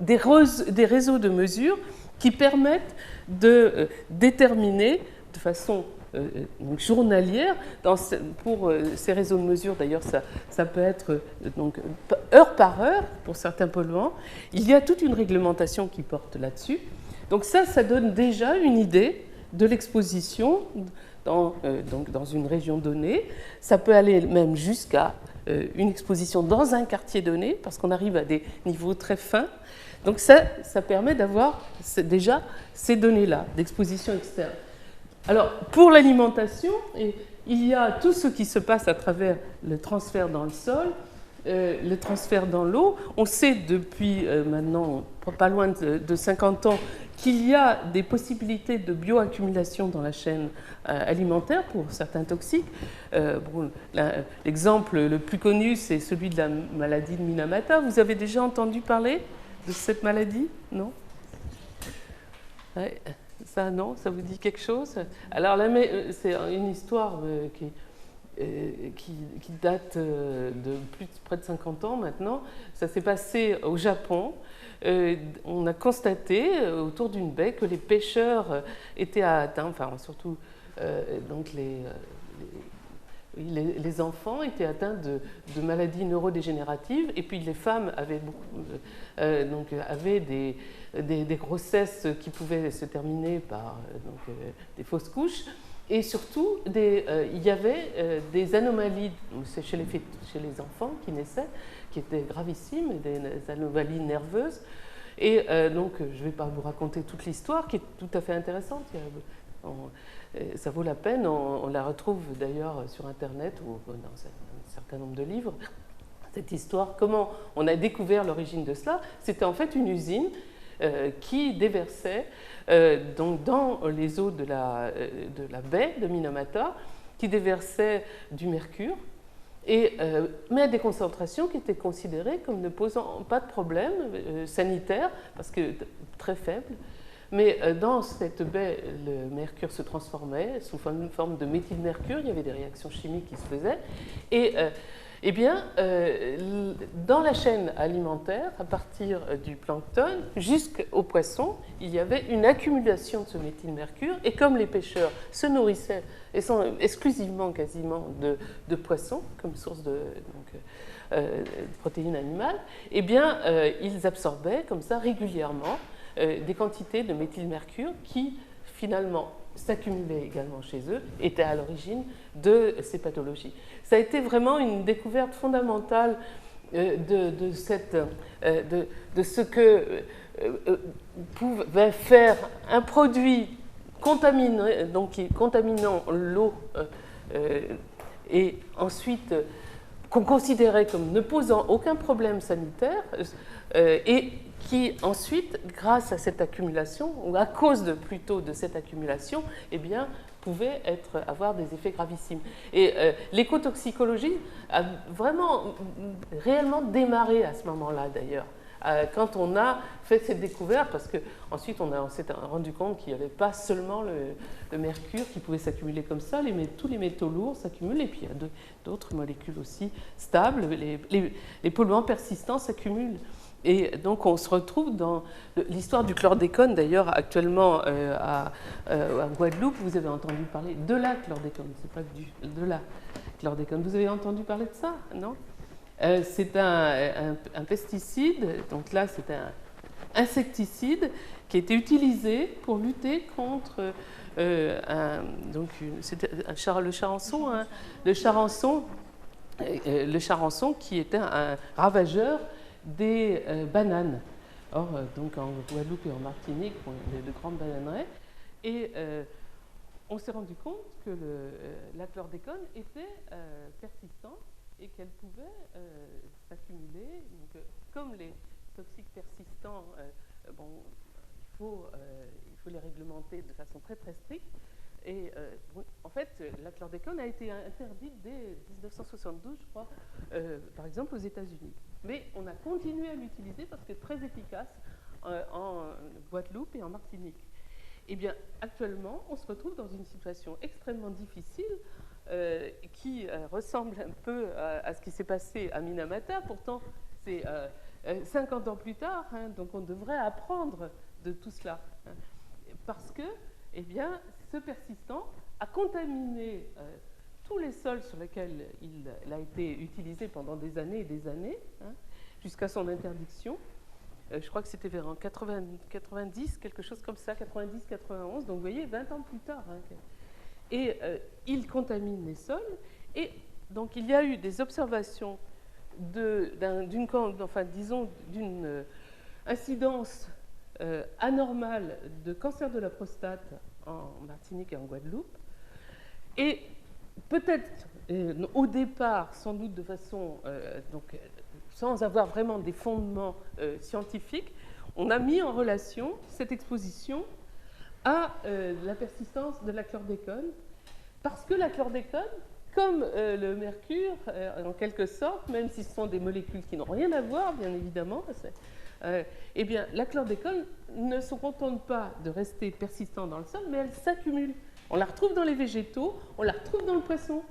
des réseaux de mesures qui permettent de déterminer de façon donc journalière, pour ces réseaux de mesure, d'ailleurs ça peut être donc, heure par heure pour certains polluants, il y a toute une réglementation qui porte là-dessus. Donc ça donne déjà une idée de l'exposition dans une région donnée. Ça peut aller même jusqu'à une exposition dans un quartier donné, parce qu'on arrive à des niveaux très fins. Donc ça permet d'avoir déjà ces données-là d'exposition externe. Alors, pour l'alimentation, il y a tout ce qui se passe à travers le transfert dans le sol, le transfert dans l'eau. On sait depuis maintenant pas loin de 50 ans qu'il y a des possibilités de bioaccumulation dans la chaîne alimentaire pour certains toxiques. L'exemple le plus connu, c'est celui de la maladie de Minamata. Vous avez déjà entendu parler de cette maladie? Non? Ouais. Ça, non? Ça vous dit quelque chose? Alors, c'est une histoire qui date de près de 50 ans maintenant. Ça s'est passé au Japon. On a constaté autour d'une baie que les pêcheurs étaient atteints, enfin surtout donc les enfants étaient atteints de maladies neurodégénératives, et puis les femmes avaient, avaient des grossesses qui pouvaient se terminer par des fausses couches, et surtout il y avait des anomalies chez les enfants qui naissaient, qui étaient gravissimes, des anomalies nerveuses. Et donc, je ne vais pas vous raconter toute l'histoire, qui est tout à fait intéressante. Ça vaut la peine, on la retrouve d'ailleurs sur Internet ou dans un certain nombre de livres. Cette histoire, comment on a découvert l'origine de cela, c'était en fait une usine qui déversaient donc dans les eaux de la baie de Minamata, qui déversaient du mercure, mais à des concentrations qui étaient considérées comme ne posant pas de problème sanitaire, parce que très faibles. Mais dans cette baie, le mercure se transformait sous une forme de méthylmercure, il y avait des réactions chimiques qui se faisaient. Et eh bien, dans la chaîne alimentaire, à partir du plancton jusqu'aux poissons, il y avait une accumulation de ce méthylmercure. Et comme les pêcheurs se nourrissaient exclusivement quasiment de poissons comme source de protéines animales, eh bien, ils absorbaient comme ça régulièrement des quantités de méthylmercure qui, finalement, s'accumulaient également chez eux, étaient à l'origine de ces pathologies. Ça a été vraiment une découverte fondamentale de ce que pouvait faire un produit contaminant l'eau et ensuite qu'on considérait comme ne posant aucun problème sanitaire et qui ensuite, grâce à cette accumulation, ou à cause plutôt de cette accumulation, eh bien, pouvait avoir des effets gravissimes. Et l'écotoxicologie a vraiment, réellement démarré à ce moment-là, d'ailleurs. Quand on a fait cette découverte, parce qu'ensuite on s'est rendu compte qu'il n'y avait pas seulement le mercure qui pouvait s'accumuler comme ça, tous les métaux lourds s'accumulent, et puis il y a d'autres molécules aussi stables, les polluants persistants s'accumulent. Et donc on se retrouve dans l'histoire du chlordécone, d'ailleurs actuellement à Guadeloupe, vous avez entendu parler de la chlordécone, c'est pas de la chlordécone. Vous avez entendu parler de ça, non? C'est un pesticide, donc là c'est un insecticide qui a été utilisé pour lutter contre le charançon, hein, le charançon qui était un ravageur des bananes. Or, donc en Guadeloupe et en Martinique, on a de grandes bananeraies, et on s'est rendu compte que la chlordécone était persistante et qu'elle pouvait s'accumuler. Comme les toxiques persistants, il faut les réglementer de façon très très stricte. Et en fait, la chlordécone a été interdite dès 1972, je crois, par exemple aux États-Unis. Mais on a continué à l'utiliser parce qu'elle est très efficace en Guadeloupe et en Martinique. Eh bien, actuellement, on se retrouve dans une situation extrêmement difficile qui ressemble un peu à ce qui s'est passé à Minamata. Pourtant, c'est 50 ans plus tard, hein, donc on devrait apprendre de tout cela. Hein, parce que, eh bien, ce persistant a contaminé tous les sols sur lesquels il a été utilisé pendant des années et des années, hein, jusqu'à son interdiction. Je crois que c'était vers en 90, quelque chose comme ça, 90-91, donc vous voyez, 20 ans plus tard. Hein, et il contamine les sols, et donc il y a eu des observations d'une incidence anormale de cancer de la prostate en Martinique et en Guadeloupe, et peut-être au départ, sans doute de façon sans avoir vraiment des fondements scientifiques, on a mis en relation cette exposition à la persistance de la chlordécone, parce que la chlordécone, comme le mercure, en quelque sorte, même si ce sont des molécules qui n'ont rien à voir, bien évidemment, eh bien, la chlordécone ne se contente pas de rester persistante dans le sol, mais elle s'accumule. On la retrouve dans les végétaux, on la retrouve dans le poisson,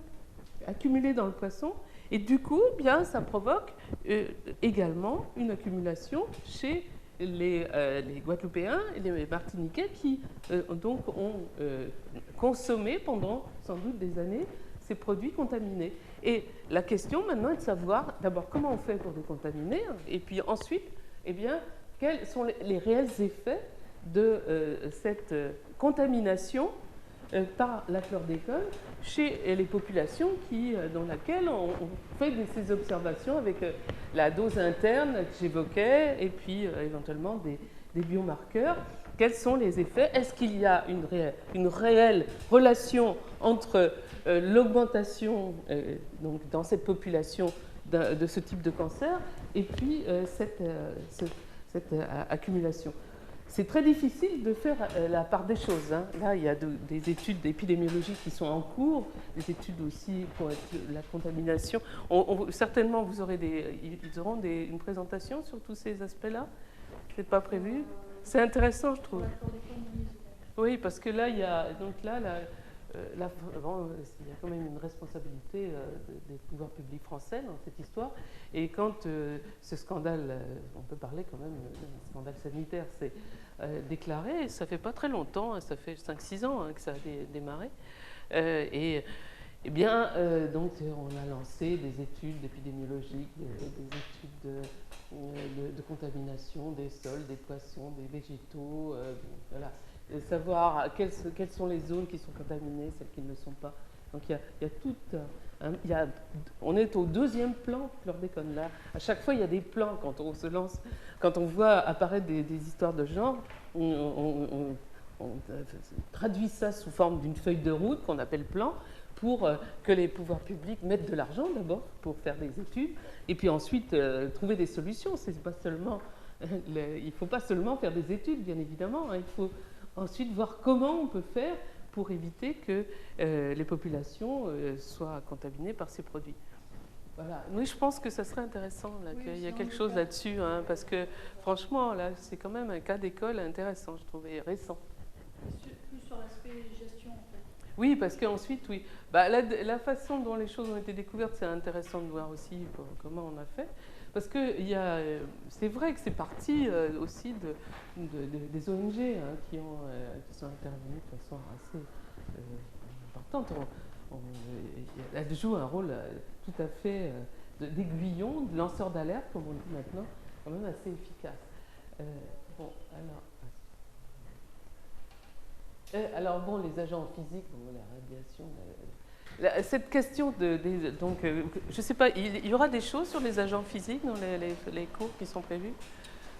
accumulée dans le poisson, et du coup, bien, ça provoque également une accumulation chez les Guadeloupéens et les Martiniquais qui donc ont consommé pendant sans doute des années ces produits contaminés. Et la question maintenant est de savoir d'abord comment on fait pour décontaminer, et puis ensuite, eh bien, quels sont les réels effets de cette contamination par la chlordécone chez les populations dans laquelle on fait ces observations avec la dose interne que j'évoquais et puis éventuellement des biomarqueurs. Quels sont les effets? Est-ce qu'il y a une réelle relation entre l'augmentation donc dans cette population de ce type de cancer et puis cette accumulation? c'est très difficile de faire la part des choses. Hein. Là, il y a des études d'épidémiologie qui sont en cours, des études aussi pour la contamination. Certainement, vous aurez ils auront une présentation sur tous ces aspects-là. C'est pas prévu. C'est intéressant, je trouve. Oui, parce que là, il y a il y a quand même une responsabilité des pouvoirs publics français dans cette histoire. Et quand ce scandale, on peut parler quand même d'un scandale sanitaire, s'est déclaré, ça fait pas très longtemps, hein, ça fait 5-6 ans hein, que ça a démarré. Et bien, donc, on a lancé des études épidémiologiques, des études de contamination des sols, des poissons, des végétaux, voilà. Savoir quelles sont les zones qui sont contaminées, celles qui ne le sont pas. Donc il y a tout. On est au 2e plan chlordécone. Là, à chaque fois, il y a des plans quand on se lance, quand on voit apparaître des histoires de genre. On traduit ça sous forme d'une feuille de route qu'on appelle plan pour que les pouvoirs publics mettent de l'argent d'abord pour faire des études et puis ensuite trouver des solutions. C'est pas seulement, il ne faut pas seulement faire des études, bien évidemment. Hein, il faut ensuite voir comment on peut faire pour éviter que les populations soient contaminées par ces produits. Voilà. Oui, je pense que ça serait intéressant là, oui, qu'il y a quelque chose là-dessus, hein, parce que franchement, là, c'est quand même un cas d'école intéressant, je trouvais, récent. Plus sur l'aspect gestion, en fait. Oui, parce qu'ensuite, oui, bah, la façon dont les choses ont été découvertes, c'est intéressant de voir aussi comment on a fait. Parce que c'est vrai que c'est parti aussi des ONG hein, qui sont intervenues de façon assez importante. Elle joue un rôle tout à fait d'aiguillon, de lanceur d'alerte, comme on dit maintenant, quand même assez efficace. Bon, alors bon, les agents physiques, bon, la radiation. Cette question donc, je ne sais pas, il y aura des choses sur les agents physiques dans les cours qui sont prévus?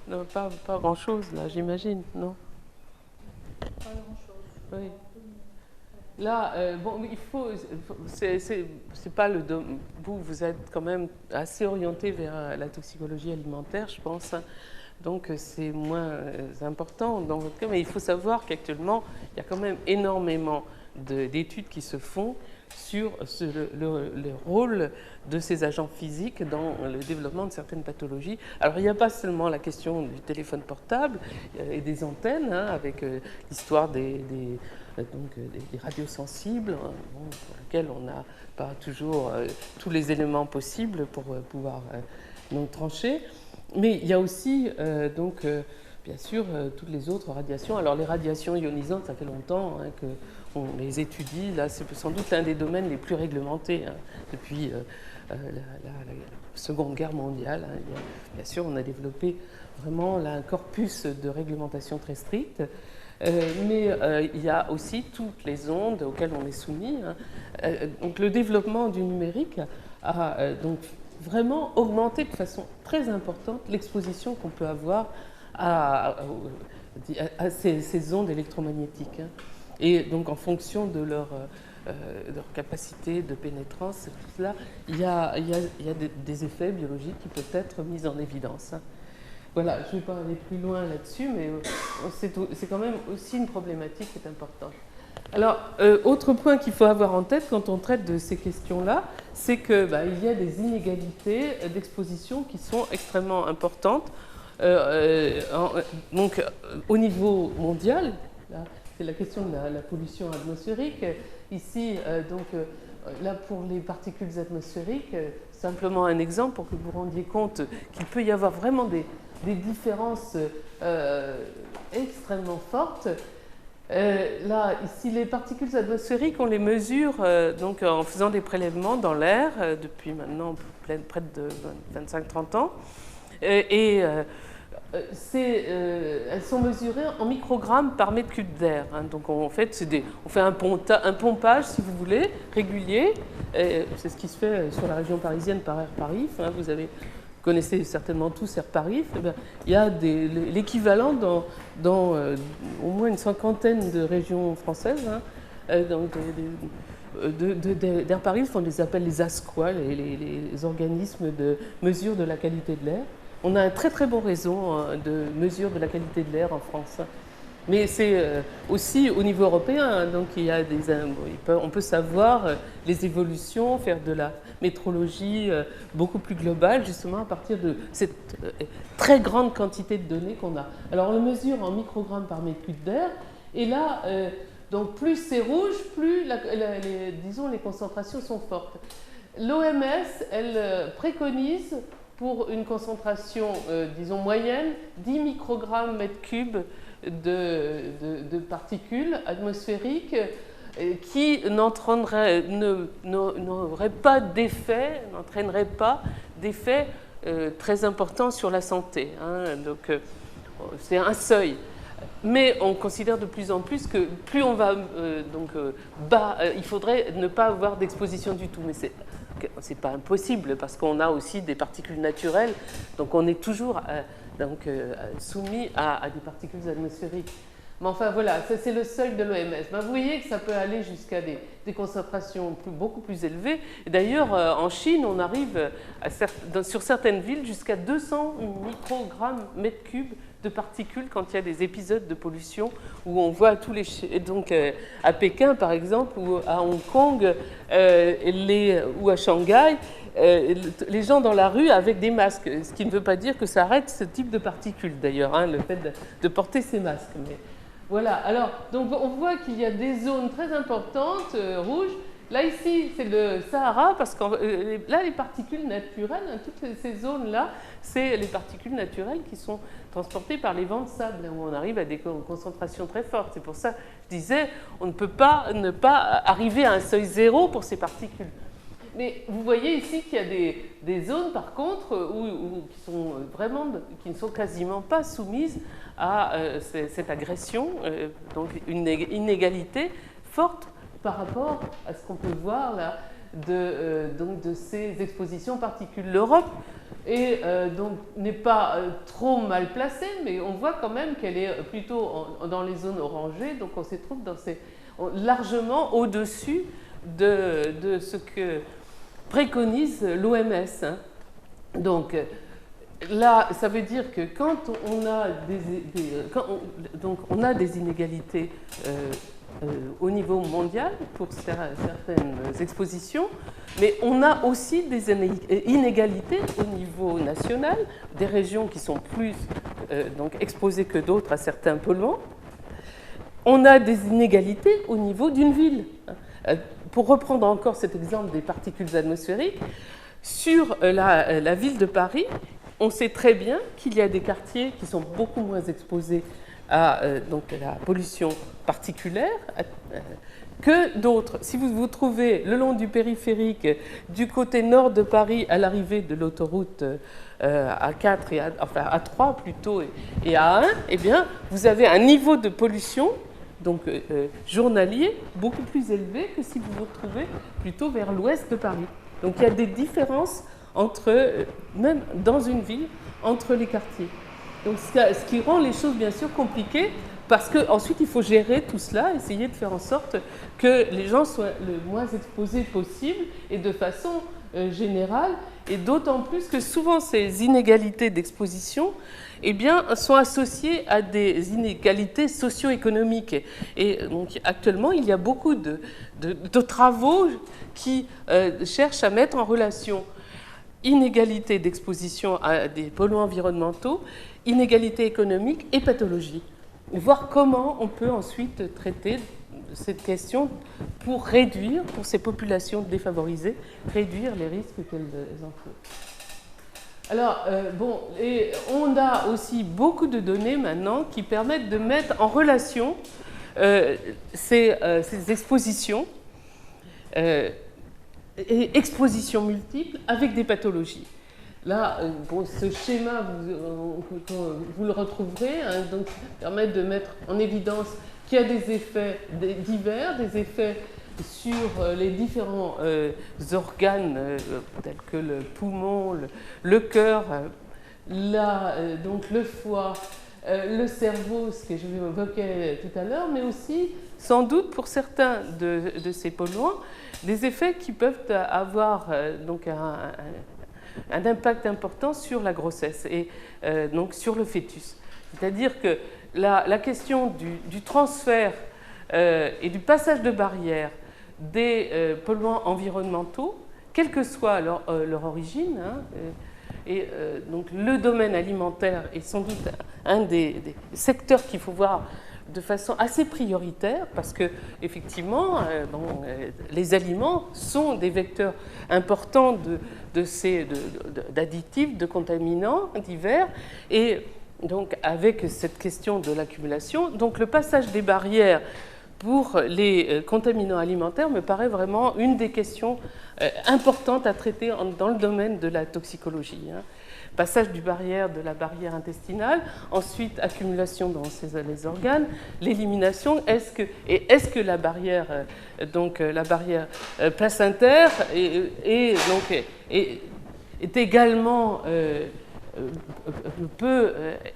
Non, pas grand-chose, là, j'imagine, non? Pas grand-chose. Oui. Là, bon, il faut. C'est pas le. Vous êtes quand même assez orienté vers la toxicologie alimentaire, je pense. Hein. Donc, c'est moins important dans votre cas. Mais il faut savoir qu'actuellement, il y a quand même énormément d'études qui se font sur le rôle de ces agents physiques dans le développement de certaines pathologies. Alors, il n'y a pas seulement la question du téléphone portable et des antennes, hein, avec l'histoire des radiosensibles, hein, bon, pour lesquels on n'a pas toujours tous les éléments possibles pour pouvoir donc trancher. Mais il y a aussi, bien sûr, toutes les autres radiations. Alors, les radiations ionisantes, ça fait longtemps hein, qu'on les étudie. Là, c'est sans doute l'un des domaines les plus réglementés hein, depuis la Seconde Guerre mondiale. Hein. Bien sûr, on a développé vraiment là, un corpus de réglementation très strict. Mais il y a aussi toutes les ondes auxquelles on est soumis. Hein. Donc le développement du numérique a donc vraiment augmenté de façon très importante l'exposition qu'on peut avoir à ces ondes électromagnétiques. Hein. Et donc en fonction de leur capacité de pénétrance, tout cela, il y a des effets biologiques qui peuvent être mis en évidence. Hein. Voilà, je ne vais pas aller plus loin là-dessus, mais c'est quand même aussi une problématique qui est importante. Alors, autre point qu'il faut avoir en tête quand on traite de ces questions-là, c'est qu'il y a des inégalités d'exposition qui sont extrêmement importantes. Donc, au niveau mondial, c'est la question de la pollution atmosphérique. Ici, là, pour les particules atmosphériques, simplement un exemple pour que vous vous rendiez compte qu'il peut y avoir vraiment des différences extrêmement fortes. Là, ici, les particules atmosphériques, on les mesure donc, en faisant des prélèvements dans l'air depuis maintenant près de 25-30 ans. Elles sont mesurées en microgrammes par mètre cube d'air. Hein. Donc, on fait un pompage, si vous voulez, régulier. C'est ce qui se fait sur la région parisienne par Air Paris. Hein. Vous connaissez certainement tous Air Paris. Il y a l'équivalent dans au moins une cinquantaine de régions françaises. Hein. Donc, d'Air Paris, on les appelle les ASQA, les organismes de mesure de la qualité de l'air. On a un très très bon réseau de mesure de la qualité de l'air en France. Mais c'est aussi au niveau européen, donc il y a on peut savoir les évolutions, faire de la métrologie beaucoup plus globale, justement à partir de cette très grande quantité de données qu'on a. Alors on le mesure en microgrammes par mètre cube d'air, et là, donc plus c'est rouge, plus disons, les concentrations sont fortes. L'OMS, elle préconise pour une concentration, disons, moyenne, 10 microgrammes mètre cube de particules atmosphériques qui n'entraîneraient pas d'effet très important sur la santé. Hein. Donc, c'est un seuil. Mais on considère de plus en plus que plus on va bas, il faudrait ne pas avoir d'exposition du tout. Mais c'est pas impossible parce qu'on a aussi des particules naturelles, donc on est toujours soumis à des particules atmosphériques. Mais enfin voilà, ça c'est le seuil de l'OMS. Ben, vous voyez que ça peut aller jusqu'à des concentrations beaucoup plus élevées. D'ailleurs, en Chine, on arrive sur certaines villes jusqu'à 200 microgrammes mètre cube de particules quand il y a des épisodes de pollution où on voit tous les... Donc à Pékin, par exemple, ou à Hong Kong ou à Shanghai, les gens dans la rue avec des masques, ce qui ne veut pas dire que ça arrête ce type de particules, d'ailleurs, hein, le fait de porter ces masques. Mais voilà, alors, donc on voit qu'il y a des zones très importantes, rouges. Là, ici, c'est le Sahara, parce que là, les particules naturelles, hein, toutes ces zones-là, c'est les particules naturelles qui sont transportées par les vents de sable, où on arrive à des concentrations très fortes. C'est pour ça que je disais, on ne peut pas ne pas arriver à un seuil zéro pour ces particules. Mais vous voyez ici qu'il y a des zones, par contre, qui ne sont quasiment pas soumises à cette agression, donc une inégalité forte par rapport à ce qu'on peut voir là de ces expositions particules. L'Europe n'est pas trop mal placée, mais on voit quand même qu'elle est plutôt dans les zones orangées, donc on se trouve largement au-dessus de ce que préconise l'OMS. Hein. Donc là, ça veut dire que quand on a des inégalités au niveau mondial pour certaines expositions, mais on a aussi des inégalités au niveau national, des régions qui sont plus exposées que d'autres à certains polluants. On a des inégalités au niveau d'une ville. Pour reprendre encore cet exemple des particules atmosphériques, sur la ville de Paris, on sait très bien qu'il y a des quartiers qui sont beaucoup moins exposés à la pollution particulière que d'autres. Si vous vous trouvez le long du périphérique, du côté nord de Paris, à l'arrivée de l'autoroute A4 à 3 plutôt et à 1, eh bien, vous avez un niveau de pollution journalier beaucoup plus élevé que si vous vous retrouvez plutôt vers l'ouest de Paris. Donc il y a des différences même dans une ville, entre les quartiers. Donc ce qui rend les choses bien sûr compliquées, parce qu'ensuite il faut gérer tout cela, essayer de faire en sorte que les gens soient le moins exposés possible et de façon générale, et d'autant plus que souvent ces inégalités d'exposition sont associées à des inégalités socio-économiques. Et donc actuellement, il y a beaucoup de travaux qui cherchent à mettre en relation inégalité d'exposition à des polluants environnementaux, inégalité économique et pathologie. Voir comment on peut ensuite traiter cette question pour réduire, pour ces populations défavorisées, réduire les risques qu'elles encourent. Alors, et on a aussi beaucoup de données maintenant qui permettent de mettre en relation ces expositions et expositions multiples avec des pathologies. Là, ce schéma, vous le retrouverez, hein, donc permet de mettre en évidence qu'il y a des effets divers, des effets sur les différents organes tels que le poumon, le cœur, donc le foie, le cerveau, ce que je évoquais tout à l'heure, mais aussi, sans doute, pour certains de ces polluants, des effets qui peuvent avoir un impact important sur la grossesse et donc sur le fœtus. C'est-à-dire que la question du transfert et du passage de barrière des polluants environnementaux, quelle que soit leur origine, hein, et donc le domaine alimentaire est sans doute un des secteurs qu'il faut voir de façon assez prioritaire parce que effectivement, les aliments sont des vecteurs importants d'additifs, de contaminants divers, et donc avec cette question de l'accumulation, donc le passage des barrières pour les contaminants alimentaires me paraît vraiment une des questions importantes à traiter dans le domaine de la toxicologie. Passage de la barrière intestinale, ensuite accumulation dans les organes, l'élimination. Est-ce que la barrière, placentaire est également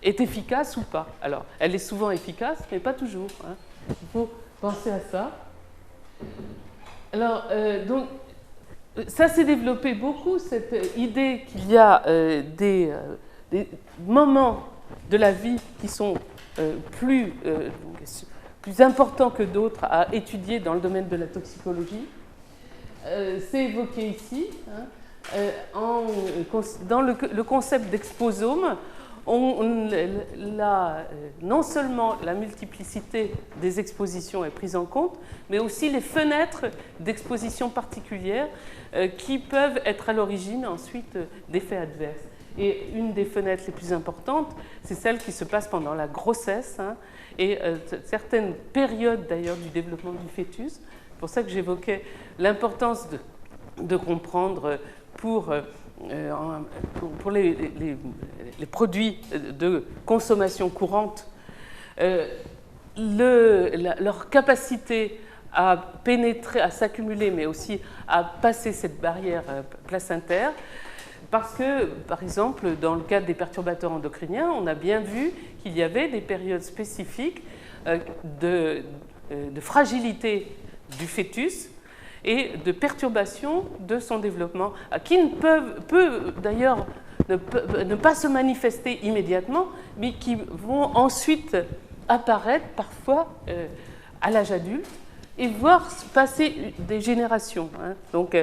est efficace ou pas? Alors, elle est souvent efficace, mais pas toujours. Hein. Il faut penser à ça. Alors, donc, ça s'est développé beaucoup, cette idée qu'il y a des moments de la vie qui sont plus importants que d'autres à étudier dans le domaine de la toxicologie. C'est évoqué ici. Hein, dans le concept d'exposome, non seulement la multiplicité des expositions est prise en compte, mais aussi les fenêtres d'exposition particulières qui peuvent être à l'origine ensuite d'effets adverses. Et une des fenêtres les plus importantes, c'est celle qui se passe pendant la grossesse, hein, et certaines périodes d'ailleurs du développement du fœtus. C'est pour ça que j'évoquais l'importance de comprendre pour les produits de consommation courante, leur capacité à pénétrer, à s'accumuler, mais aussi à passer cette barrière placentaire. Parce que, par exemple, dans le cadre des perturbateurs endocriniens, on a bien vu qu'il y avait des périodes spécifiques de fragilité du fœtus et de perturbation de son développement, qui peut d'ailleurs ne pas se manifester immédiatement, mais qui vont ensuite apparaître parfois à l'âge adulte et voir passer des générations. Hein. Donc,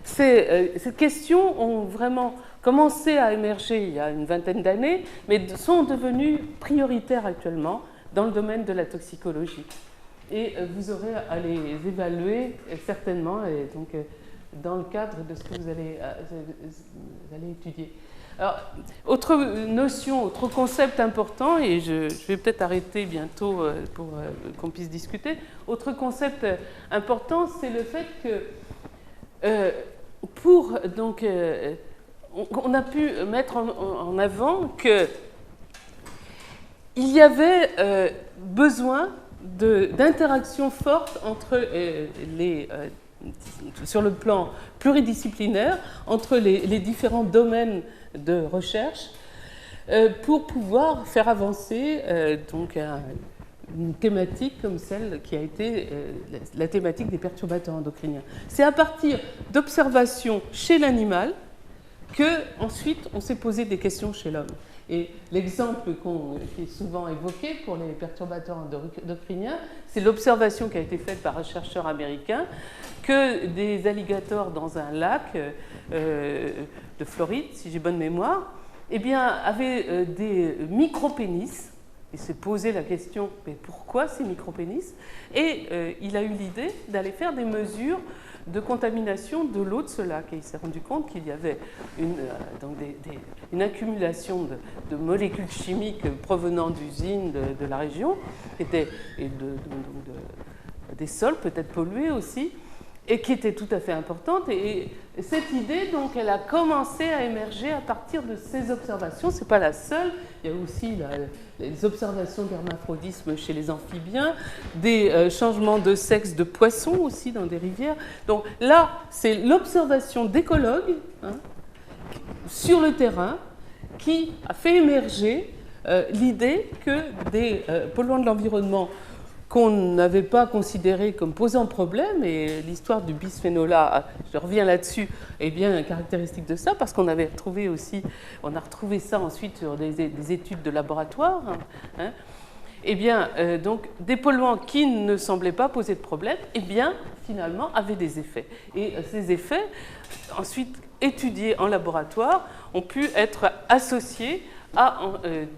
ces questions ont vraiment commencé à émerger il y a une vingtaine d'années, mais sont devenues prioritaires actuellement dans le domaine de la toxicologie. Et vous aurez à les évaluer certainement, et donc, dans le cadre de ce que vous allez étudier. Alors, autre notion, autre concept important, et je vais peut-être arrêter bientôt pour qu'on puisse discuter. Autre concept important, c'est le fait que on a pu mettre en avant qu'il y avait besoin d'interactions fortes entre sur le plan pluridisciplinaire entre les différents domaines de recherche pour pouvoir faire avancer une thématique comme celle qui a été la thématique des perturbateurs endocriniens. C'est à partir d'observations chez l'animal qu'ensuite on s'est posé des questions chez l'homme. Et l'exemple qui est souvent évoqué pour les perturbateurs endocriniens, c'est l'observation qui a été faite par un chercheur américain que des alligators dans un lac de Floride, si j'ai bonne mémoire, eh bien, avaient des micropénis. Il s'est posé la question, mais pourquoi ces micropénis? Et il a eu l'idée d'aller faire des mesures de contamination de l'eau de ce lac. Et il s'est rendu compte qu'il y avait une accumulation de molécules chimiques provenant d'usines de la région, et des sols peut-être pollués aussi, et qui était tout à fait importante. Et cette idée, donc, elle a commencé à émerger à partir de ces observations. Ce n'est pas la seule. Il y a aussi les observations d'hermaphrodisme chez les amphibiens, des changements de sexe de poissons aussi dans des rivières. Donc là, c'est l'observation d'écologues sur le terrain qui a fait émerger l'idée que des polluants de l'environnement qu'on n'avait pas considéré comme posant problème, et l'histoire du bisphénol A, je reviens là-dessus, est bien caractéristique de ça, parce qu'on avait retrouvé aussi, on a retrouvé ça ensuite sur des études de laboratoire, hein. Eh bien, donc, des polluants qui ne semblaient pas poser de problème, eh bien, finalement, avaient des effets. Et ces effets, ensuite étudiés en laboratoire, ont pu être associés à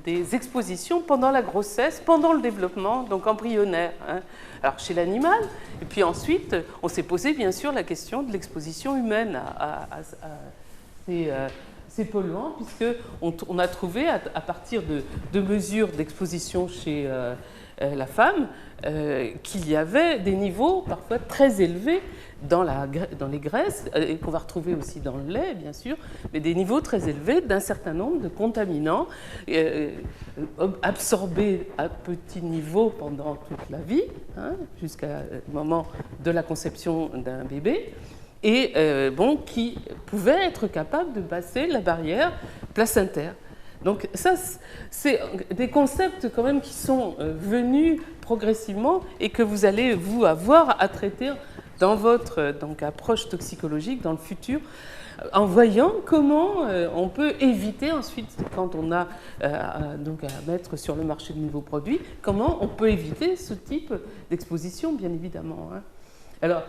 des expositions pendant la grossesse, pendant le développement, donc embryonnaire, hein. Alors chez l'animal, et puis ensuite, on s'est posé bien sûr la question de l'exposition humaine à ces polluants, puisqu'on a trouvé à partir de mesures d'exposition chez la femme qu'il y avait des niveaux parfois très élevés dans les graisses, et qu'on va retrouver aussi dans le lait, bien sûr, mais des niveaux très élevés d'un certain nombre de contaminants absorbés à petit niveau pendant toute la vie, hein, jusqu'au moment de la conception d'un bébé, et qui pouvaient être capables de passer la barrière placentaire. Donc ça, c'est des concepts quand même qui sont venus progressivement et que vous allez vous avoir à traiter dans votre approche toxicologique dans le futur, en voyant comment on peut éviter ensuite, quand on a à mettre sur le marché de nouveaux produits, comment on peut éviter ce type d'exposition, bien évidemment, hein. Alors,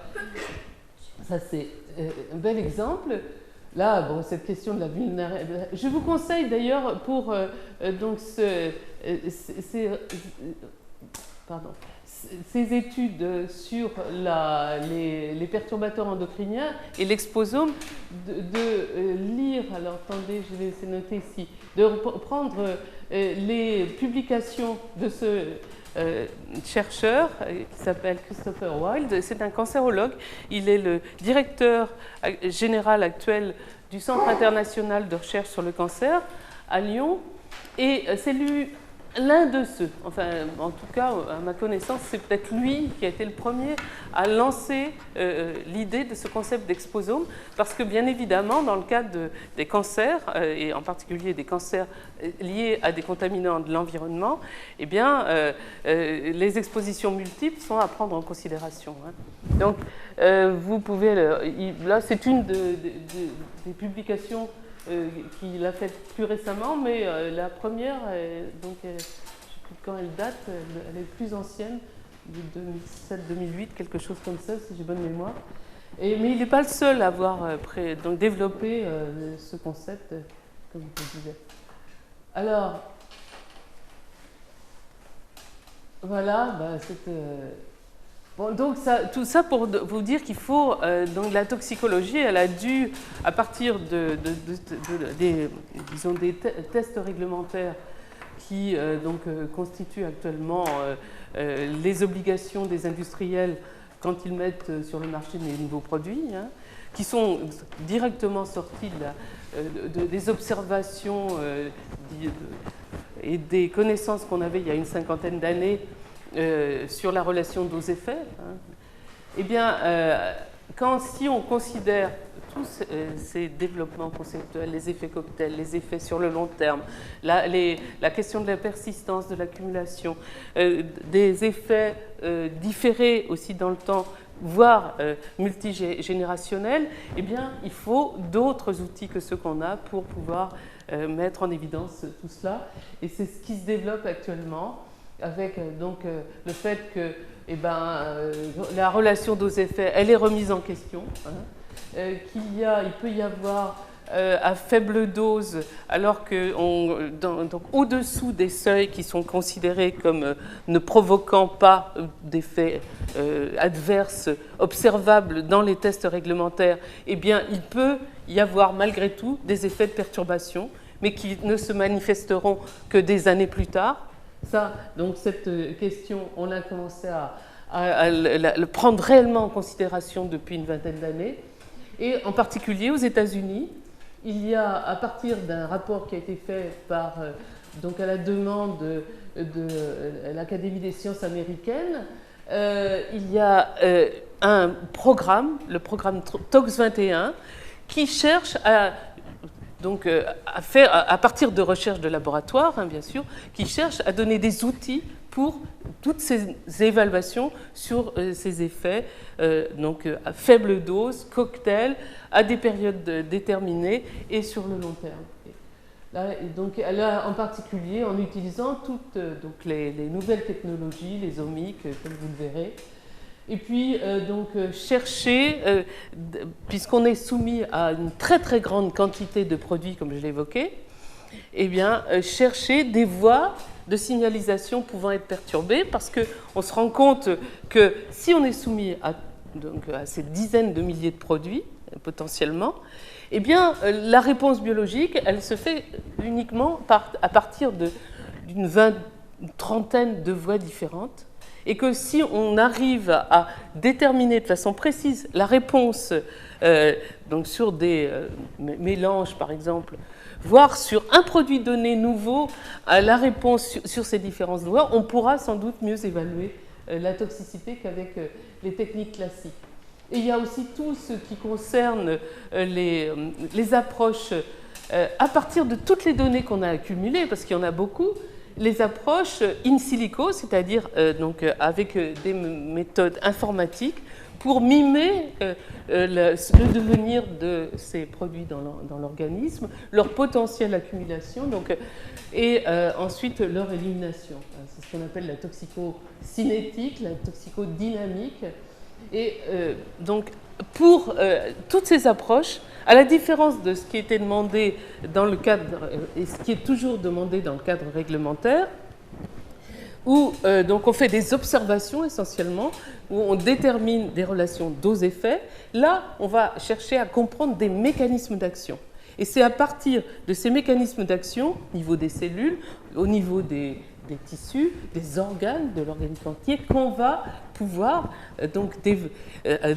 ça c'est un bel exemple. Là, bon, cette question de la vulnérabilité. Je vous conseille d'ailleurs pour ces études sur les perturbateurs endocriniens et l'exposome de lire, alors attendez, je vais essayer de noter ici, de prendre les publications de ce chercheur qui s'appelle Christopher Wild. C'est un cancérologue. Il est le directeur général actuel du Centre international de recherche sur le cancer à Lyon. Et c'est lui, l'un de ceux, enfin en tout cas à ma connaissance, c'est peut-être lui qui a été le premier à lancer l'idée de ce concept d'exposome, parce que bien évidemment dans le cadre des cancers, et en particulier des cancers liés à des contaminants de l'environnement, eh bien les expositions multiples sont à prendre en considération, hein. Donc vous pouvez, là c'est une des publications qu'il a faite plus récemment, mais la première, donc, je ne sais plus quand elle date, elle est plus ancienne, de 2007-2008, quelque chose comme ça, si j'ai bonne mémoire. Mais il n'est pas le seul à avoir développé ce concept, comme je le disais. Alors, voilà, c'était... Bon, donc tout ça pour vous dire qu'il faut, donc la toxicologie, elle a dû, à partir des tests réglementaires qui constituent actuellement les obligations des industriels quand ils mettent sur le marché des nouveaux produits, hein, qui sont directement sortis des observations et des connaissances qu'on avait il y a une cinquantaine d'années sur la relation dose-effet, hein. Eh bien, si on considère tous ces développements conceptuels, les effets cocktails, les effets sur le long terme, la question de la persistance, de l'accumulation, des effets différés aussi dans le temps, voire multigénérationnels, eh bien, il faut d'autres outils que ceux qu'on a pour pouvoir mettre en évidence tout cela. Et c'est ce qui se développe actuellement, avec le fait que la relation dose-effet, elle est remise en question, hein, il peut y avoir à faible dose, alors que au-dessous des seuils qui sont considérés comme ne provoquant pas d'effets adverses observables dans les tests réglementaires, eh bien, il peut y avoir malgré tout des effets de perturbation, mais qui ne se manifesteront que des années plus tard. Ça, donc cette question, on a commencé à le prendre réellement en considération depuis une vingtaine d'années. Et en particulier aux États-Unis, il y a, à partir d'un rapport qui a été fait à la demande de l'Académie des sciences américaines, il y a un programme, le programme TOX 21, qui cherche à faire, à partir de recherches de laboratoire, hein, bien sûr, qui cherche à donner des outils pour toutes ces évaluations sur ces effets, donc à faible dose, cocktail, à des périodes déterminées et sur le long terme. Là, en particulier en utilisant toutes donc les nouvelles technologies, les omics, comme vous le verrez. Et puis, chercher, puisqu'on est soumis à une très très grande quantité de produits, comme je l'évoquais, eh bien, chercher des voies de signalisation pouvant être perturbées, parce qu'on se rend compte que si on est soumis à ces dizaines de milliers de produits, potentiellement, eh bien, la réponse biologique, elle se fait uniquement à partir d'une trentaine de voies différentes, et que si on arrive à déterminer de façon précise la réponse donc sur des mélanges, par exemple, voire sur un produit donné nouveau, la réponse sur ces différentes voies, on pourra sans doute mieux évaluer la toxicité qu'avec les techniques classiques. Et il y a aussi tout ce qui concerne les approches à partir de toutes les données qu'on a accumulées, parce qu'il y en a beaucoup, les approches in silico, c'est-à-dire avec des méthodes informatiques pour mimer le devenir de ces produits dans l'organisme, leur potentielle accumulation et ensuite leur élimination. C'est ce qu'on appelle la toxicocinétique, la toxicodynamique. Et donc, pour toutes ces approches, à la différence de ce qui était demandé dans le cadre, et ce qui est toujours demandé dans le cadre réglementaire, où donc on fait des observations essentiellement, où on détermine des relations dose-effet, là, on va chercher à comprendre des mécanismes d'action. Et c'est à partir de ces mécanismes d'action, au niveau des cellules, au niveau des tissus, des organes, de l'organisme entier, qu'on va pouvoir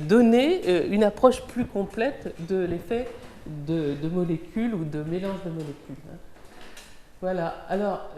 donner une approche plus complète de l'effet de molécules ou de mélange de molécules. Voilà. Alors,